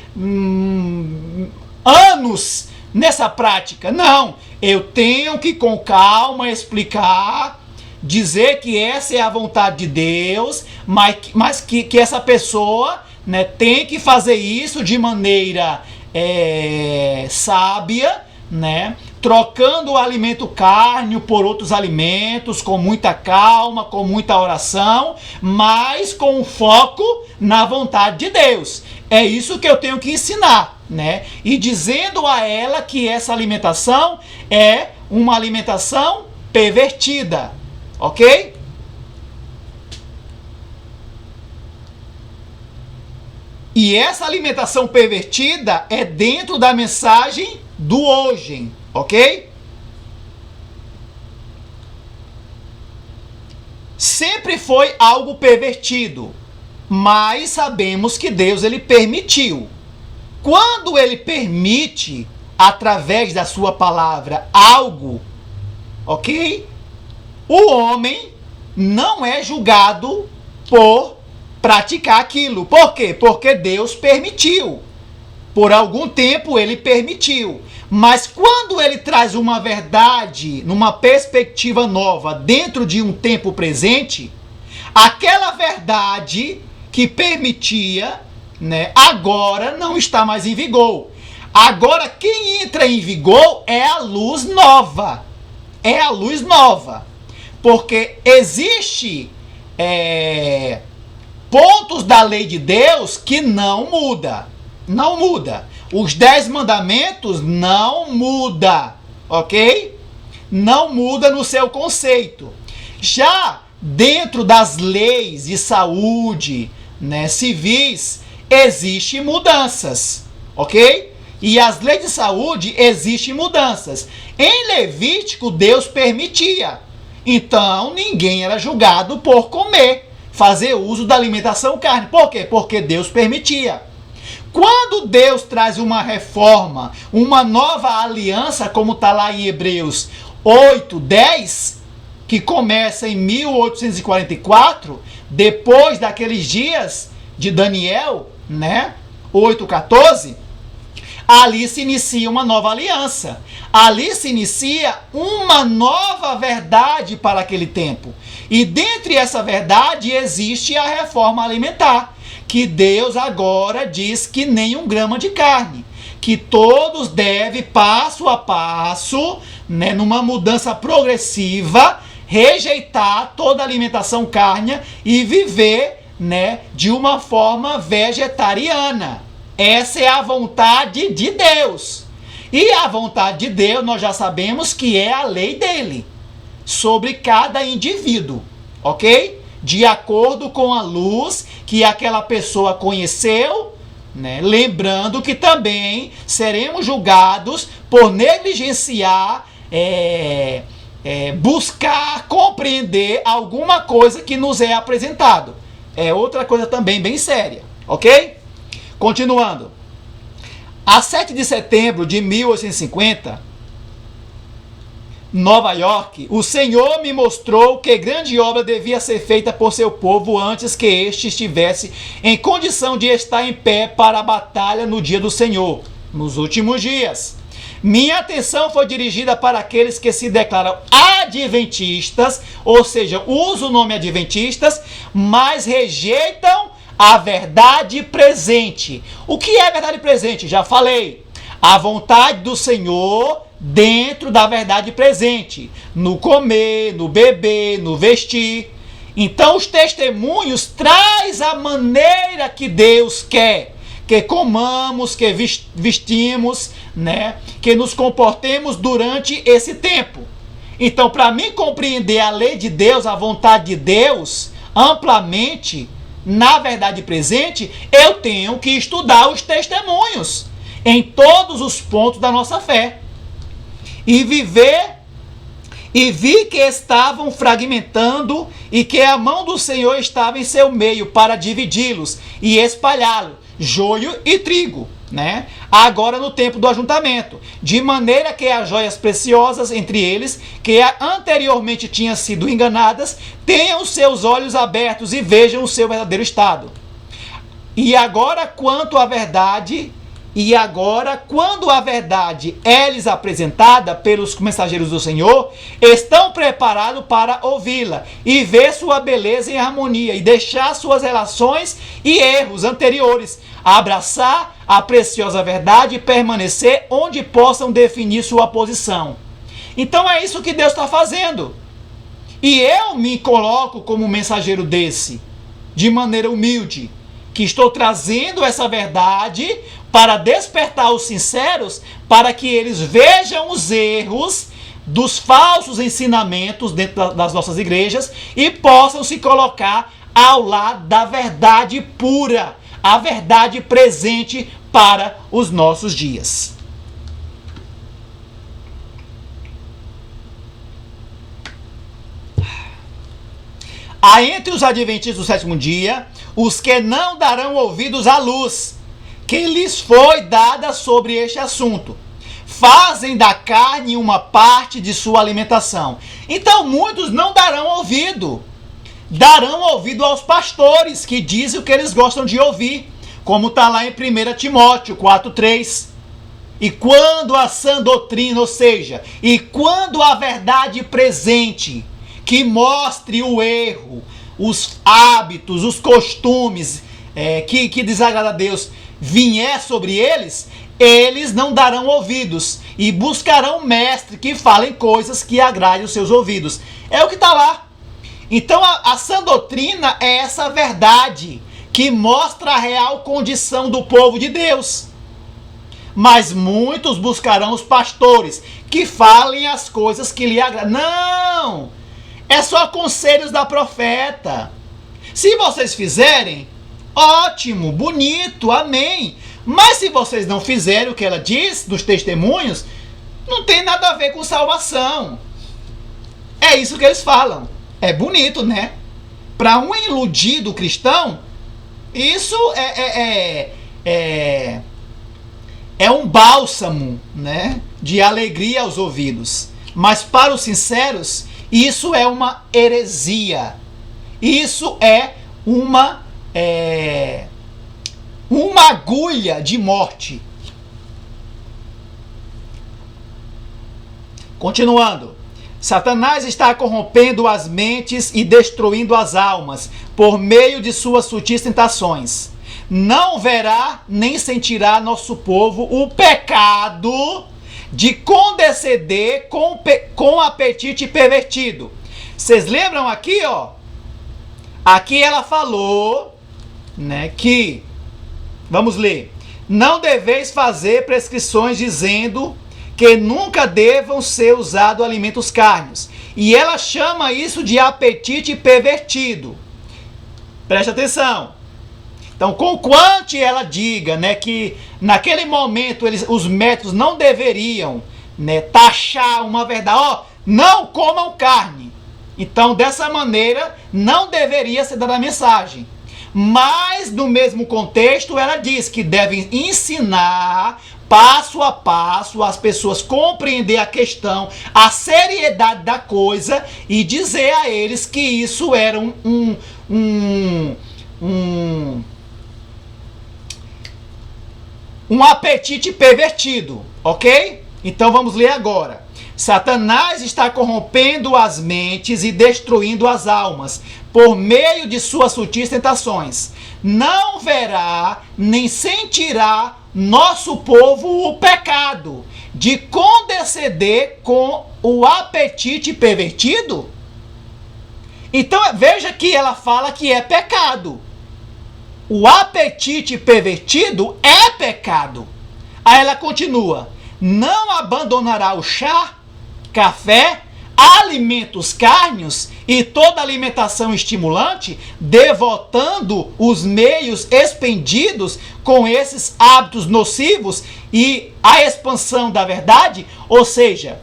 anos nessa prática. Não, eu tenho que com calma explicar, dizer que essa é a vontade de Deus, mas que essa pessoa, né, tem que fazer isso de maneira sábia, né, trocando o alimento carne por outros alimentos, com muita calma, com muita oração, mas com foco na vontade de Deus. É isso que eu tenho que ensinar, né? E dizendo a ela que essa alimentação é uma alimentação pervertida, ok? E essa alimentação pervertida é dentro da mensagem do hoje, ok? Sempre foi algo pervertido, mas sabemos que Deus ele permitiu. Quando ele permite, através da sua palavra, algo, ok? O homem não é julgado por praticar aquilo. Por quê? Porque Deus permitiu. Por algum tempo ele permitiu. Mas quando ele traz uma verdade, numa perspectiva nova, dentro de um tempo presente, aquela verdade que permitia, né, agora não está mais em vigor. Agora quem entra em vigor é a luz nova. É a luz nova. Porque existe pontos da lei de Deus que não muda. Não muda. Os 10 mandamentos não muda, ok? Não muda no seu conceito. Já dentro das leis de saúde, né, civis, existem mudanças, ok? E as leis de saúde existem mudanças. Em Levítico, Deus permitia. Então, ninguém era julgado por comer, fazer uso da alimentação carne. Por quê? Porque Deus permitia. Quando Deus traz uma reforma, uma nova aliança, como está lá em Hebreus 8:10, que começa em 1844, depois daqueles dias de Daniel, né? 8:14, ali se inicia uma nova aliança. Ali se inicia uma nova verdade para aquele tempo. E dentre essa verdade existe a reforma alimentar, que Deus agora diz que nem 1 grama de carne, que todos devem, passo a passo, né, numa mudança progressiva, rejeitar toda a alimentação carne e viver, né, de uma forma vegetariana. Essa é a vontade de Deus. E a vontade de Deus, nós já sabemos que é a lei dele sobre cada indivíduo, ok? De acordo com a luz que aquela pessoa conheceu, né? Lembrando que também seremos julgados por negligenciar, buscar compreender alguma coisa que nos é apresentado. É outra coisa também bem séria, ok? Continuando. A 7 de setembro de 1850, Nova York, o Senhor me mostrou que grande obra devia ser feita por seu povo antes que este estivesse em condição de estar em pé para a batalha no dia do Senhor, nos últimos dias. Minha atenção foi dirigida para aqueles que se declaram adventistas, ou seja, usam o nome adventistas, mas rejeitam a verdade presente. O que é verdade presente? Já falei. A vontade do Senhor dentro da verdade presente. No comer, no beber, no vestir. Então os testemunhos traz a maneira que Deus quer. Que comamos, que vestimos, né? Que nos comportemos durante esse tempo. Então, para mim compreender a lei de Deus, a vontade de Deus, amplamente, na verdade presente, eu tenho que estudar os testemunhos em todos os pontos da nossa fé e viver. E vi que estavam fragmentando e que a mão do Senhor estava em seu meio para dividi-los e espalhá-los, joio e trigo, né? Agora no tempo do ajuntamento, de maneira que as joias preciosas entre eles, que anteriormente tinham sido enganadas, tenham seus olhos abertos e vejam o seu verdadeiro estado. E agora quando a verdade é-lhes apresentada pelos mensageiros do Senhor, estão preparados para ouvi-la e ver sua beleza em harmonia e deixar suas relações e erros anteriores, abraçar a preciosa verdade e permanecer onde possam definir sua posição. Então é isso que Deus está fazendo. E eu me coloco como mensageiro desse, de maneira humilde, que estou trazendo essa verdade para despertar os sinceros, para que eles vejam os erros dos falsos ensinamentos dentro das nossas igrejas e possam se colocar ao lado da verdade pura, a verdade presente para os nossos dias. Há entre os adventistas do sétimo dia os que não darão ouvidos à luz que lhes foi dada sobre este assunto. Fazem da carne uma parte de sua alimentação. Então muitos não darão ouvido. Darão ouvido aos pastores que dizem o que eles gostam de ouvir, como está lá em 1 Timóteo 4:3. E quando a sã doutrina, ou seja, e quando a verdade presente, que mostre o erro, os hábitos, os costumes que desagradam a Deus, vier sobre eles, eles não darão ouvidos e buscarão mestre que falem coisas que agradem os seus ouvidos. É o que está lá. Então a sã doutrina é essa verdade que mostra a real condição do povo de Deus. mas muitos buscarão os pastores, que falem as coisas que lhe agradam. Não! É só conselhos da profeta. Se vocês fizerem, ótimo, bonito, amém. Mas se vocês não fizerem o que ela diz dos testemunhos, não tem nada a ver com salvação. É isso que eles falam. É bonito, né? Para um iludido cristão, isso é um bálsamo, né, de alegria aos ouvidos. Mas para os sinceros, isso é uma heresia. Isso é uma agulha de morte. Continuando. Satanás está corrompendo as mentes e destruindo as almas por meio de suas sutis tentações. Não verá nem sentirá nosso povo o pecado de condescender com apetite pervertido. Vocês lembram aqui, ó? Aqui ela falou, né, que, vamos ler, não deveis fazer prescrições dizendo que nunca devam ser usados alimentos carnes. E ela chama isso de apetite pervertido. Preste atenção. Então, conquanto ela diga, né, que naquele momento os médicos não deveriam, né, taxar uma verdade, ó, não comam carne. Então, dessa maneira, não deveria ser dada a mensagem. Mas, no mesmo contexto, ela diz que devem ensinar passo a passo as pessoas compreender a questão, a seriedade da coisa e dizer a eles que isso era um apetite pervertido, ok? Então vamos ler agora. Satanás está corrompendo as mentes e destruindo as almas por meio de suas sutis tentações. Não verá nem sentirá nosso povo o pecado de condescender com o apetite pervertido. Então veja que ela fala que é pecado. O apetite pervertido é pecado. Aí ela continua: não abandonará o chá, café, alimentos carnes e toda alimentação estimulante, devotando os meios expendidos com esses hábitos nocivos e a expansão da verdade, ou seja,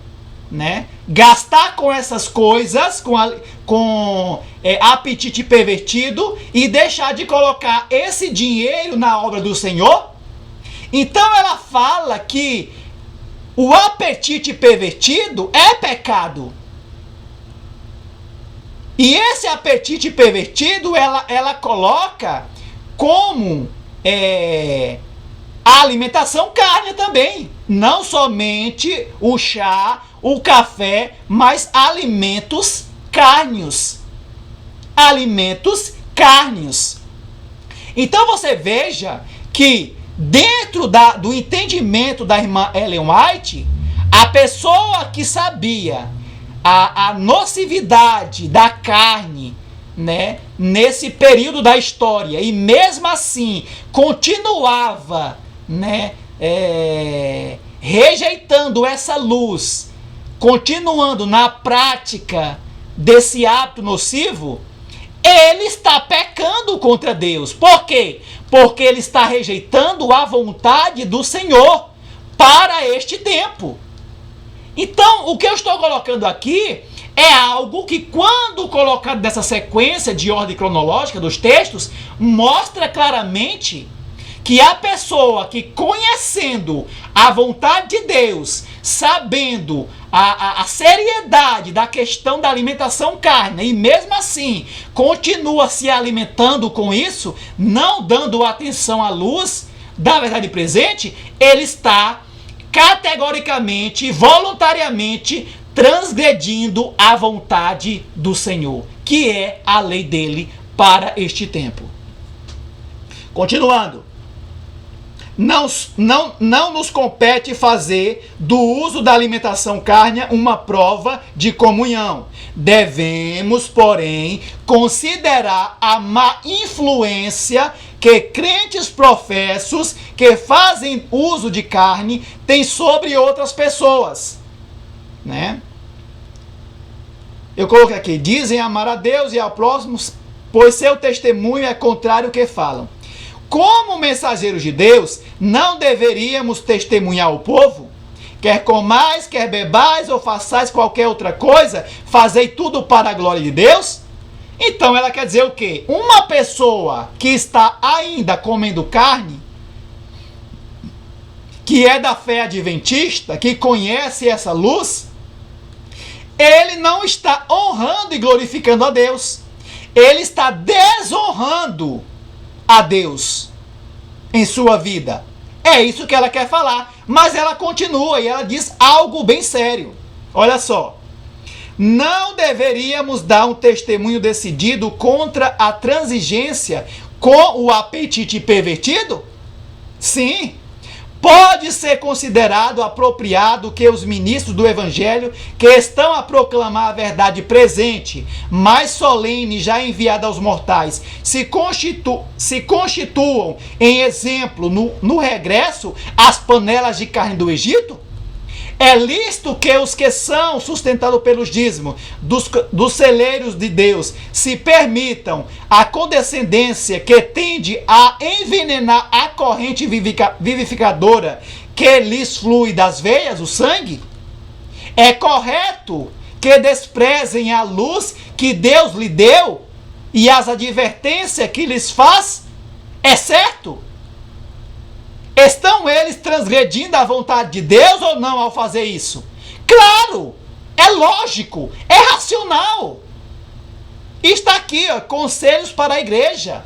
né, gastar com essas coisas, com apetite pervertido e deixar de colocar esse dinheiro na obra do Senhor. Então ela fala que o apetite pervertido é pecado. E esse apetite pervertido ela coloca como a alimentação carne também. Não somente o chá, o café, mas alimentos carnes. Alimentos carnes. Então você veja que dentro do entendimento da irmã Ellen White, a pessoa que sabia a nocividade da carne, né, nesse período da história, e mesmo assim continuava, né, rejeitando essa luz, continuando na prática desse hábito nocivo, ele está pecando contra Deus. Por quê? Porque ele está rejeitando a vontade do Senhor para este tempo. Então, o que eu estou colocando aqui é algo que, quando colocado nessa sequência de ordem cronológica dos textos, mostra claramente que a pessoa que, conhecendo a vontade de Deus, sabendo a seriedade da questão da alimentação carne, e mesmo assim continua se alimentando com isso, não dando atenção à luz da verdade presente, ele está categoricamente, voluntariamente transgredindo a vontade do Senhor, que é a lei dele para este tempo. Continuando. não nos compete fazer do uso da alimentação carne uma prova de comunhão. Devemos, porém, considerar a má influência que crentes professos que fazem uso de carne têm sobre outras pessoas, né? Eu coloquei aqui: dizem amar a Deus e ao próximo, pois seu testemunho é contrário ao que falam. Como mensageiros de Deus, não deveríamos testemunhar o povo? Quer comais, quer bebais ou façais qualquer outra coisa, fazei tudo para a glória de Deus? Então ela quer dizer o quê? Uma pessoa que está ainda comendo carne, que é da fé adventista, que conhece essa luz, ele não está honrando e glorificando a Deus. Ele está desonrando a Deus em sua vida. É isso que ela quer falar. Mas ela continua e ela diz algo bem sério. Olha só. Não deveríamos dar um testemunho decidido contra a transigência com o apetite pervertido? Sim. Pode ser considerado apropriado que os ministros do Evangelho, que estão a proclamar a verdade presente, mais solene, já enviada aos mortais, se constituam em exemplo no regresso às panelas de carne do Egito? É lícito que os que são sustentados pelos dízimos dos celeiros de Deus se permitam a condescendência que tende a envenenar a corrente vivificadora que lhes flui das veias, o sangue? É correto que desprezem a luz que Deus lhe deu e as advertências que lhes faz? É certo? Estão eles transgredindo a vontade de Deus ou não ao fazer isso? Claro! É lógico! É racional! Está aqui, ó, conselhos para a igreja.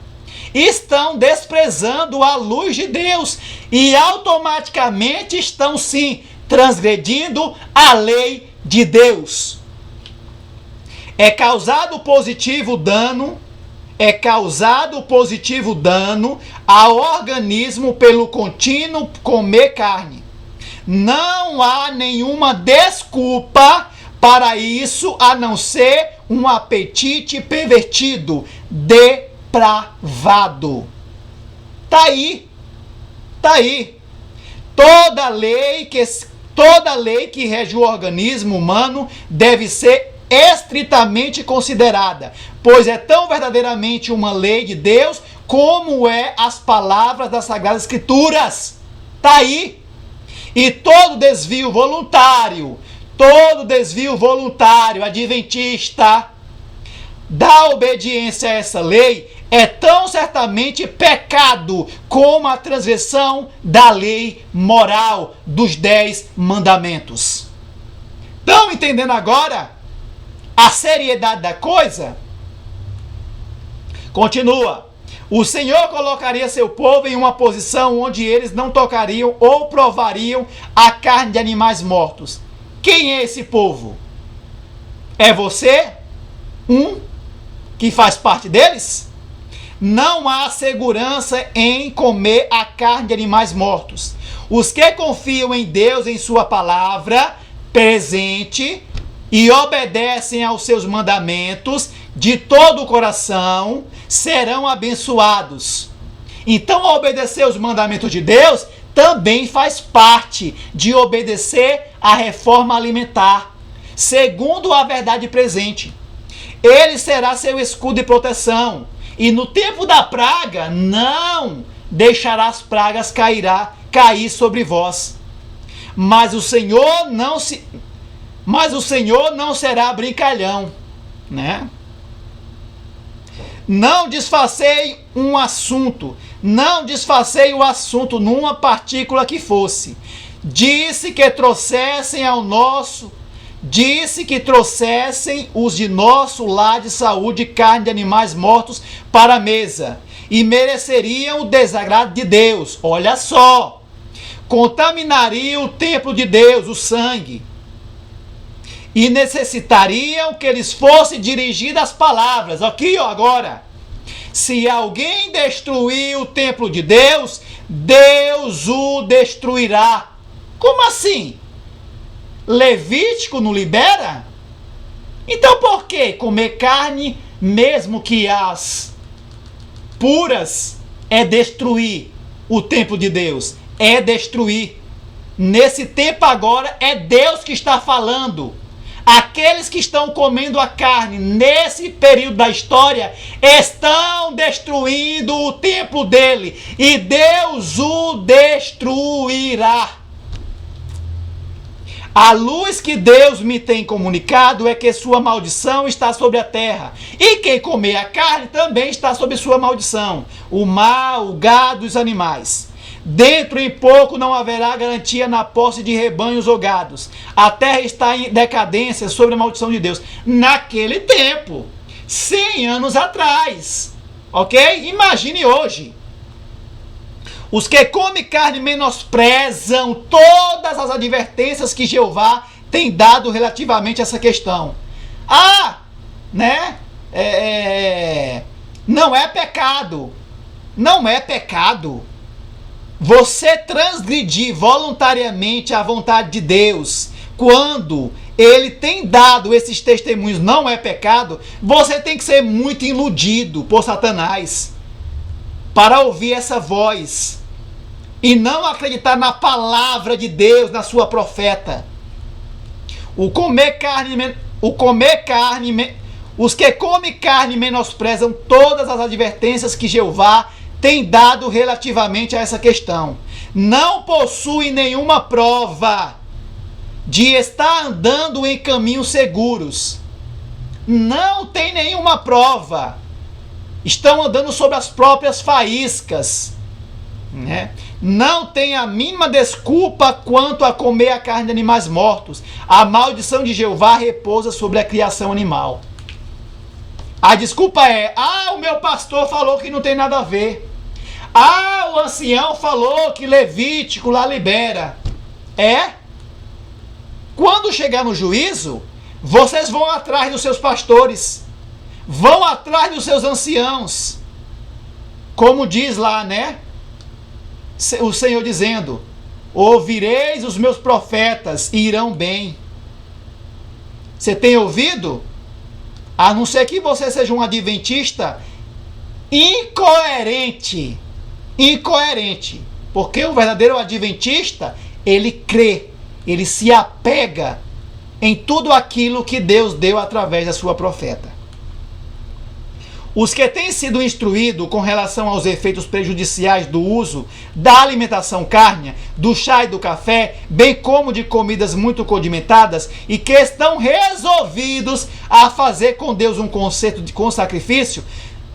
Estão desprezando a luz de Deus e automaticamente estão, sim, transgredindo a lei de Deus. É causado positivo dano ao organismo pelo contínuo comer carne. Não há nenhuma desculpa para isso a não ser um apetite pervertido, depravado. Tá aí. Toda lei que rege o organismo humano deve ser estritamente considerada, pois é tão verdadeiramente uma lei de Deus como é as palavras das Sagradas Escrituras. Tá aí. E todo desvio voluntário adventista da obediência a essa lei é tão certamente pecado como a transgressão da lei moral dos 10 mandamentos. Estão entendendo agora a seriedade da coisa? Continua. O Senhor colocaria seu povo em uma posição onde eles não tocariam ou provariam a carne de animais mortos. Quem é esse povo? É você? Que faz parte deles? Não há segurança em comer a carne de animais mortos. Os que confiam em Deus, em sua palavra presente, e obedecem aos seus mandamentos de todo o coração, serão abençoados. Então, obedecer os mandamentos de Deus também faz parte de obedecer à reforma alimentar, segundo a verdade presente. Ele será seu escudo e proteção, e no tempo da praga não deixará as pragas cair sobre vós. Mas o Senhor não será brincalhão, né? Não desfacei o assunto numa partícula que fosse. Disse que trouxessem os de nosso lar de saúde carne de animais mortos para a mesa, e mereceriam o desagrado de Deus. Olha só, contaminariam o templo de Deus, o sangue, e necessitariam que eles fossem dirigidas as palavras. Aqui, ó, agora. Se alguém destruir o templo de Deus, Deus o destruirá. Como assim? Levítico não libera? Então por que comer carne, mesmo que as puras, é destruir o templo de Deus? É destruir. Nesse tempo agora é Deus que está falando. Aqueles que estão comendo a carne nesse período da história estão destruindo o templo dele, e Deus o destruirá. A luz que Deus me tem comunicado é que sua maldição está sobre a terra, e quem comer a carne também está sob sua maldição: o mar, o gado e os animais. Dentro em pouco não haverá garantia na posse de rebanhos ou gados. A terra está em decadência sob a maldição de Deus. Naquele tempo, 100 anos atrás, ok? Imagine hoje. Os que comem carne menosprezam todas as advertências que Jeová tem dado relativamente a essa questão. Não é pecado. Não é pecado você transgredir voluntariamente a vontade de Deus. Quando ele tem dado esses testemunhos, não é pecado. Você tem que ser muito iludido por Satanás para ouvir essa voz e não acreditar na palavra de Deus, na sua profeta. Os que comem carne menosprezam todas as advertências que Jeová tem dado relativamente a essa questão. Não possui nenhuma prova de estar andando em caminhos seguros. Não tem nenhuma prova. Estão andando sobre as próprias faíscas, né? Não tem a mínima desculpa quanto a comer a carne de animais mortos. A maldição de Jeová repousa sobre a criação animal. A desculpa é: o meu pastor falou que não tem nada a ver. O ancião falou que Levítico lá libera. Quando chegar no juízo, vocês vão atrás dos seus pastores, vão atrás dos seus anciãos. Como diz lá, né? O Senhor dizendo: ouvireis os meus profetas e irão bem. Você tem ouvido? A não ser que você seja um adventista incoerente. Porque o verdadeiro adventista, ele crê, ele se apega em tudo aquilo que Deus deu através da sua profeta. Os que têm sido instruídos com relação aos efeitos prejudiciais do uso da alimentação carne, do chá e do café, bem como de comidas muito condimentadas, e que estão resolvidos a fazer com Deus um concerto com sacrifício,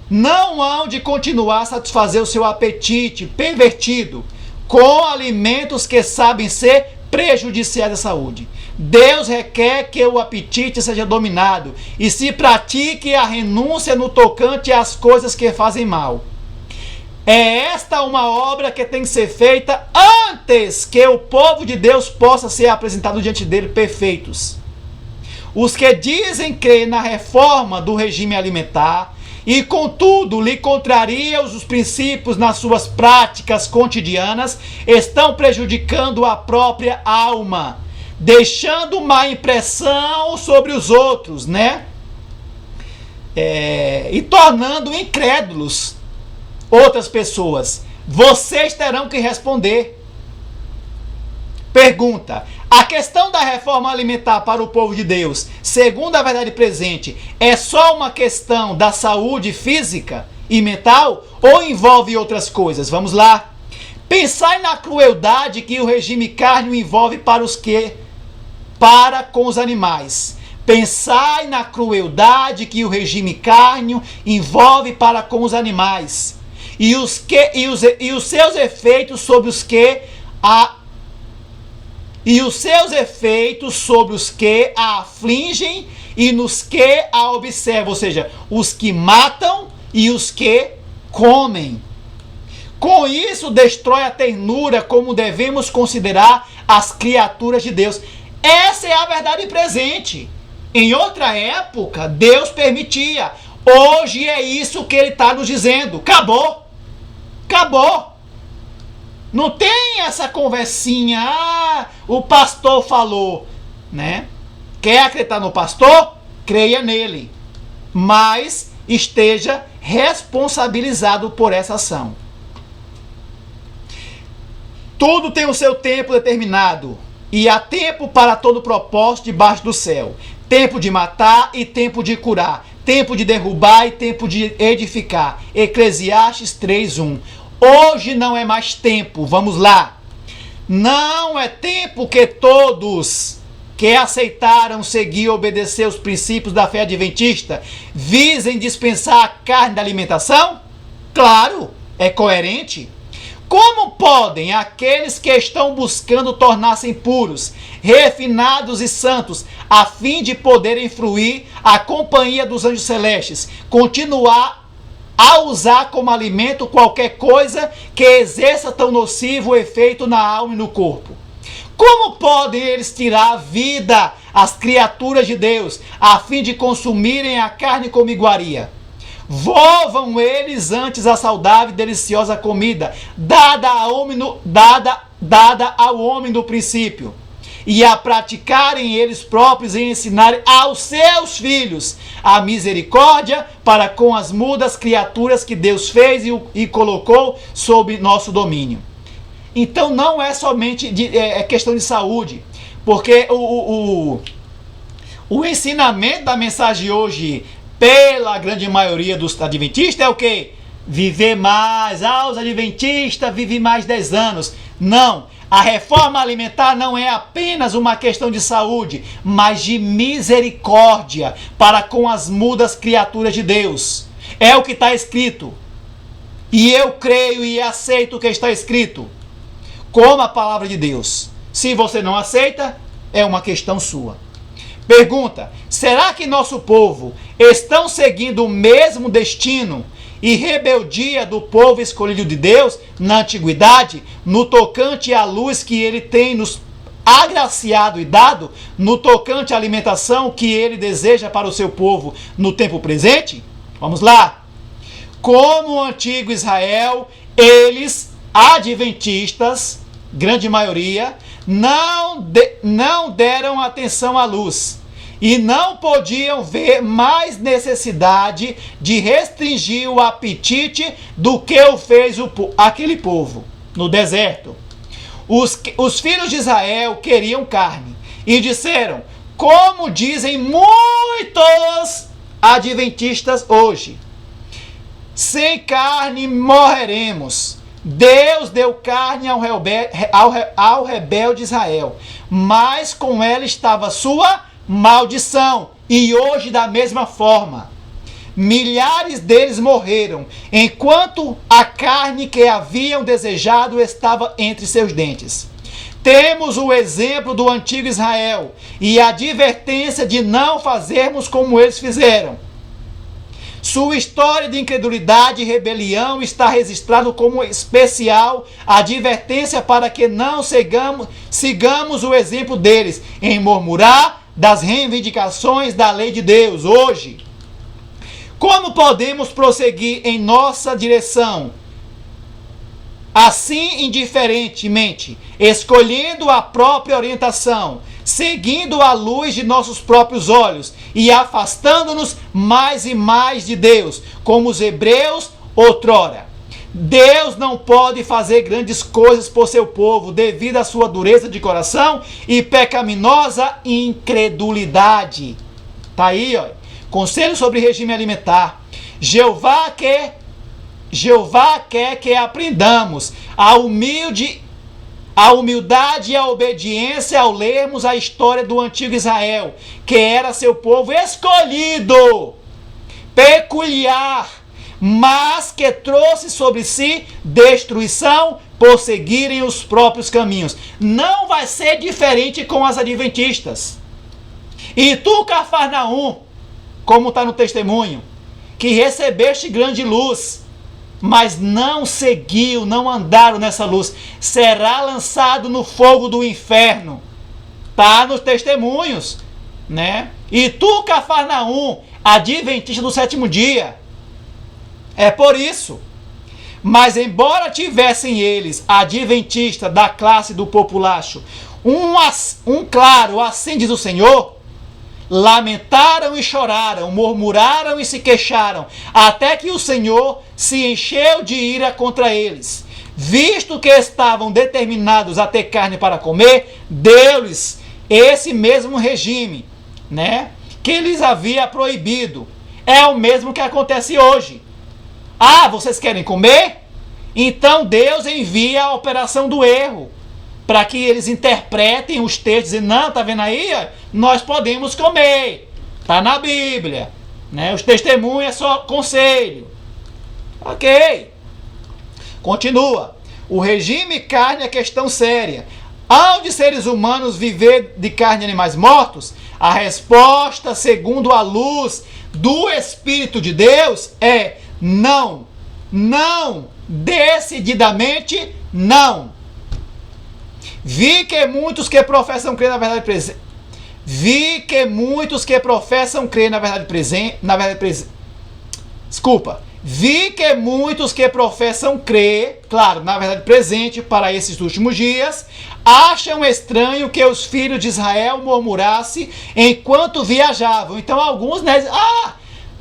não hão de continuar a satisfazer o seu apetite pervertido com alimentos que sabem ser prejudiciais à saúde. Deus requer que o apetite seja dominado e se pratique a renúncia no tocante às coisas que fazem mal. É esta uma obra que tem que ser feita antes que o povo de Deus possa ser apresentado diante dele perfeitos. Os que dizem crer na reforma do regime alimentar e, contudo, lhe contrariam os princípios nas suas práticas cotidianas, estão prejudicando a própria alma, deixando má impressão sobre os outros, né? E tornando incrédulos outras pessoas. Vocês terão que responder. Pergunta: a questão da reforma alimentar para o povo de Deus, segundo a verdade presente, é só uma questão da saúde física e mental ou envolve outras coisas? Vamos lá. Pensai na crueldade que o regime carne envolve para com os animais. Pensai na crueldade que o regime carne envolve para com os animais e os seus efeitos sobre os que a afligem e nos que a observam, ou seja, os que matam e os que comem. Com isso, destrói a ternura como devemos considerar as criaturas de Deus. Essa é a verdade presente. Em outra época, Deus permitia. Hoje é isso que ele está nos dizendo. Acabou. Não tem essa conversinha, o pastor falou, né? Quer acreditar no pastor? Creia nele, mas esteja responsabilizado por essa ação. Tudo tem o seu tempo determinado, e há tempo para todo propósito debaixo do céu. Tempo de matar e tempo de curar. Tempo de derrubar e tempo de edificar. Eclesiastes 3:1. Hoje não é mais tempo, vamos lá. Não é tempo que todos que aceitaram seguir e obedecer os princípios da fé adventista visem dispensar a carne da alimentação? Claro, é coerente. Como podem aqueles que estão buscando tornar-se puros, refinados e santos, a fim de poderem fruir a companhia dos anjos celestes, continuar a usar como alimento qualquer coisa que exerça tão nocivo efeito na alma e no corpo? Como podem eles tirar a vida às criaturas de Deus, a fim de consumirem a carne como iguaria? Volvam eles antes a saudável e deliciosa comida, dada ao homem do princípio, e a praticarem eles próprios e ensinarem aos seus filhos a misericórdia para com as mudas criaturas que Deus fez e colocou sob nosso domínio. Então não é somente questão de saúde, porque o ensinamento da mensagem hoje, pela grande maioria dos adventistas, é o quê? Viver mais. Os adventistas vivem mais 10 anos. Não. A reforma alimentar não é apenas uma questão de saúde, mas de misericórdia para com as mudas criaturas de Deus. É o que está escrito. E eu creio e aceito o que está escrito, como a palavra de Deus. Se você não aceita, é uma questão sua. Pergunta: será que nosso povo estão seguindo o mesmo destino e rebeldia do povo escolhido de Deus na antiguidade, no tocante à luz que ele tem nos agraciado e dado, no tocante à alimentação que ele deseja para o seu povo no tempo presente? Vamos lá. Como o antigo Israel, eles, adventistas, grande maioria, não deram atenção à luz e não podiam ver mais necessidade de restringir o apetite do que o fez aquele povo no deserto. Os filhos de Israel queriam carne e disseram, como dizem muitos adventistas hoje: sem carne morreremos. Deus deu carne ao rebelde Israel, mas com ela estava sua maldição. E hoje, da mesma forma, milhares deles morreram, enquanto a carne que haviam desejado estava entre seus dentes. Temos o exemplo do antigo Israel e a advertência de não fazermos como eles fizeram. Sua história de incredulidade e rebelião está registrado como especial advertência para que não sigamos o exemplo deles em murmurar das reivindicações da lei de Deus. Hoje, como podemos prosseguir em nossa direção, assim indiferentemente, escolhendo a própria orientação, seguindo a luz de nossos próprios olhos e afastando-nos mais e mais de Deus, como os hebreus outrora? Deus não pode fazer grandes coisas por seu povo devido à sua dureza de coração e pecaminosa incredulidade. Tá aí, ó. Conselho sobre regime alimentar. Jeová quer que aprendamos a humildade e a obediência ao lermos a história do antigo Israel, que era seu povo escolhido, peculiar, mas que trouxe sobre si destruição por seguirem os próprios caminhos. Não vai ser diferente com as adventistas. E tu, Cafarnaum, como está no testemunho, que recebeste grande luz, mas não seguiu, não andaram nessa luz, será lançado no fogo do inferno. Está nos testemunhos, né? E tu, Cafarnaum, adventista do sétimo dia, é por isso. Mas embora tivessem eles, adventistas da classe do populacho, um claro assim diz o Senhor, lamentaram e choraram, murmuraram e se queixaram, até que o Senhor se encheu de ira contra eles. Visto que estavam determinados a ter carne para comer, deu-lhes esse mesmo regime, né, que lhes havia proibido. É o mesmo que acontece hoje. Ah, vocês querem comer? Então Deus envia a operação do erro, para que eles interpretem os textos e não, tá vendo aí? Nós podemos comer. Tá na Bíblia, né? Os testemunhos é só conselho. Ok. Continua. O regime carne é questão séria. Hão de seres humanos viver de carne de animais mortos? A resposta, segundo a luz do Espírito de Deus, é não. Não. Decididamente não. Vi que muitos que professam crer na verdade presente. Vi que muitos que professam crer na verdade presente. Vi que muitos que professam crer, claro, na verdade presente para esses últimos dias, acham estranho que os filhos de Israel murmurassem enquanto viajavam. Então alguns, né, dizem,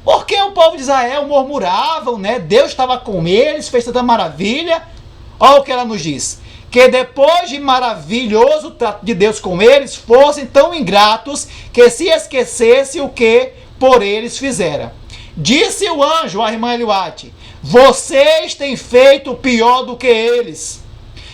por que o povo de Israel murmuravam, né? Deus estava com eles, fez tanta maravilha. Olha o que ela nos diz. Que depois de maravilhoso trato de Deus com eles, fossem tão ingratos que se esquecesse o que por eles fizera. Disse o anjo à irmã Eliuate: vocês têm feito pior do que eles.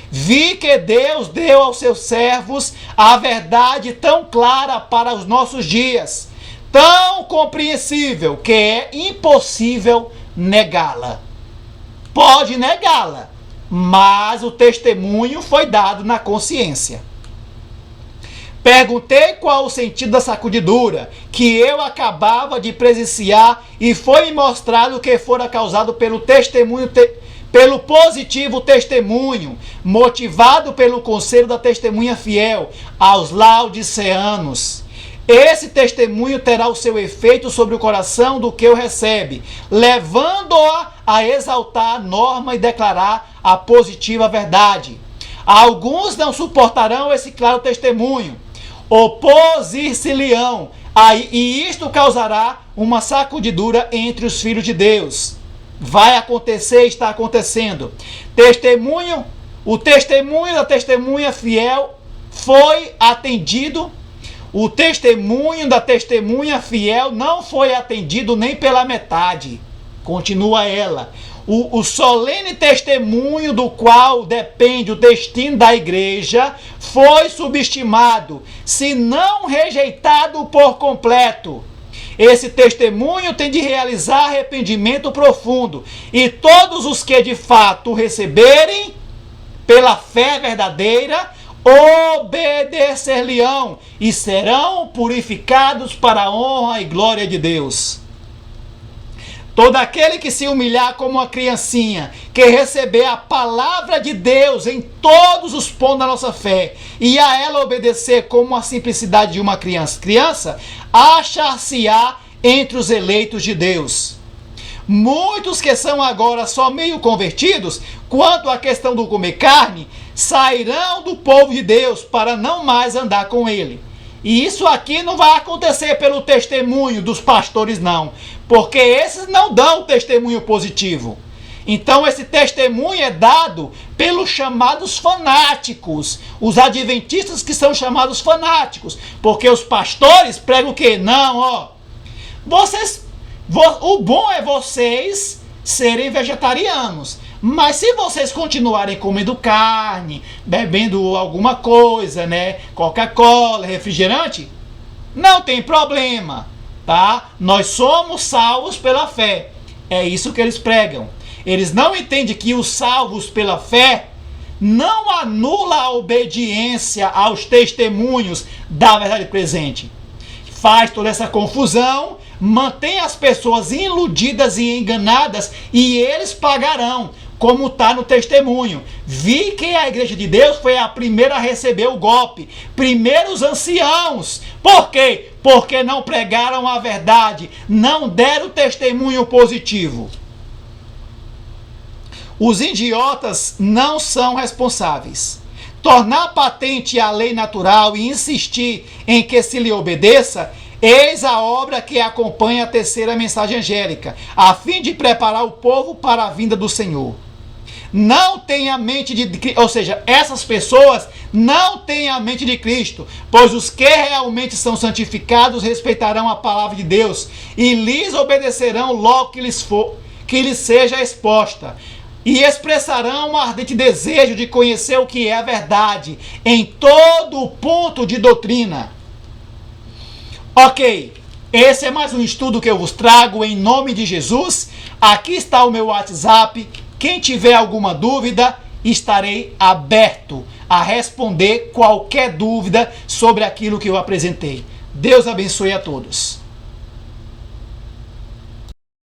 Vi que Deus deu aos seus servos a verdade tão clara para os nossos dias, tão compreensível que é impossível negá-la. Pode negá-la, mas o testemunho foi dado na consciência. Perguntei qual o sentido da sacudidura que eu acabava de presenciar e foi-me mostrado que fora causado pelo testemunho, pelo positivo testemunho, motivado pelo conselho da testemunha fiel aos laodiceanos. Esse testemunho terá o seu efeito sobre o coração do que o recebe, levando-a a exaltar a norma e declarar a positiva verdade. Alguns não suportarão esse claro testemunho, opor-se-lhe-ão, e isto causará uma sacudidura entre os filhos de Deus. Vai acontecer, está acontecendo. O testemunho da testemunha fiel foi atendido. O testemunho da testemunha fiel não foi atendido nem pela metade. Continua ela. O solene testemunho do qual depende o destino da igreja foi subestimado, se não rejeitado por completo. Esse testemunho tem de realizar arrependimento profundo, e todos os que de fato receberem pela fé verdadeira obedecer-lhe-ão e serão purificados para a honra e glória de Deus. Todo aquele que se humilhar como uma criancinha, que receber a palavra de Deus em todos os pontos da nossa fé e a ela obedecer como a simplicidade de uma criança, achar-se-á entre os eleitos de Deus. Muitos que são agora só meio convertidos, quanto à questão do comer carne, sairão do povo de Deus para não mais andar com ele. E isso aqui não vai acontecer pelo testemunho dos pastores, não. Porque esses não dão testemunho positivo. Então esse testemunho é dado pelos chamados fanáticos. Os adventistas que são chamados fanáticos. Porque os pastores pregam o quê? Não, o bom é vocês serem vegetarianos. Mas se vocês continuarem comendo carne, bebendo alguma coisa, né? Coca-Cola, refrigerante, não tem problema, tá? Nós somos salvos pela fé. É isso que eles pregam. Eles não entendem que os salvos pela fé não anula a obediência aos testemunhos da verdade presente. Faz toda essa confusão, mantém as pessoas iludidas e enganadas e eles pagarão. Como está no testemunho. Vi que a igreja de Deus foi a primeira a receber o golpe. Primeiro os anciãos. Por quê? Porque não pregaram a verdade. Não deram testemunho positivo. Os idiotas não são responsáveis. Tornar patente a lei natural e insistir em que se lhe obedeça, eis a obra que acompanha a terceira mensagem angélica, a fim de preparar o povo para a vinda do Senhor. Não tem a mente de Cristo, ou seja, essas pessoas não têm a mente de Cristo, pois os que realmente são santificados respeitarão a palavra de Deus e lhes obedecerão logo que lhes seja exposta, e expressarão um ardente desejo de conhecer o que é a verdade em todo o ponto de doutrina. Ok, esse é mais um estudo que eu vos trago em nome de Jesus. Aqui está o meu WhatsApp. Quem tiver alguma dúvida, estarei aberto a responder qualquer dúvida sobre aquilo que eu apresentei. Deus abençoe a todos.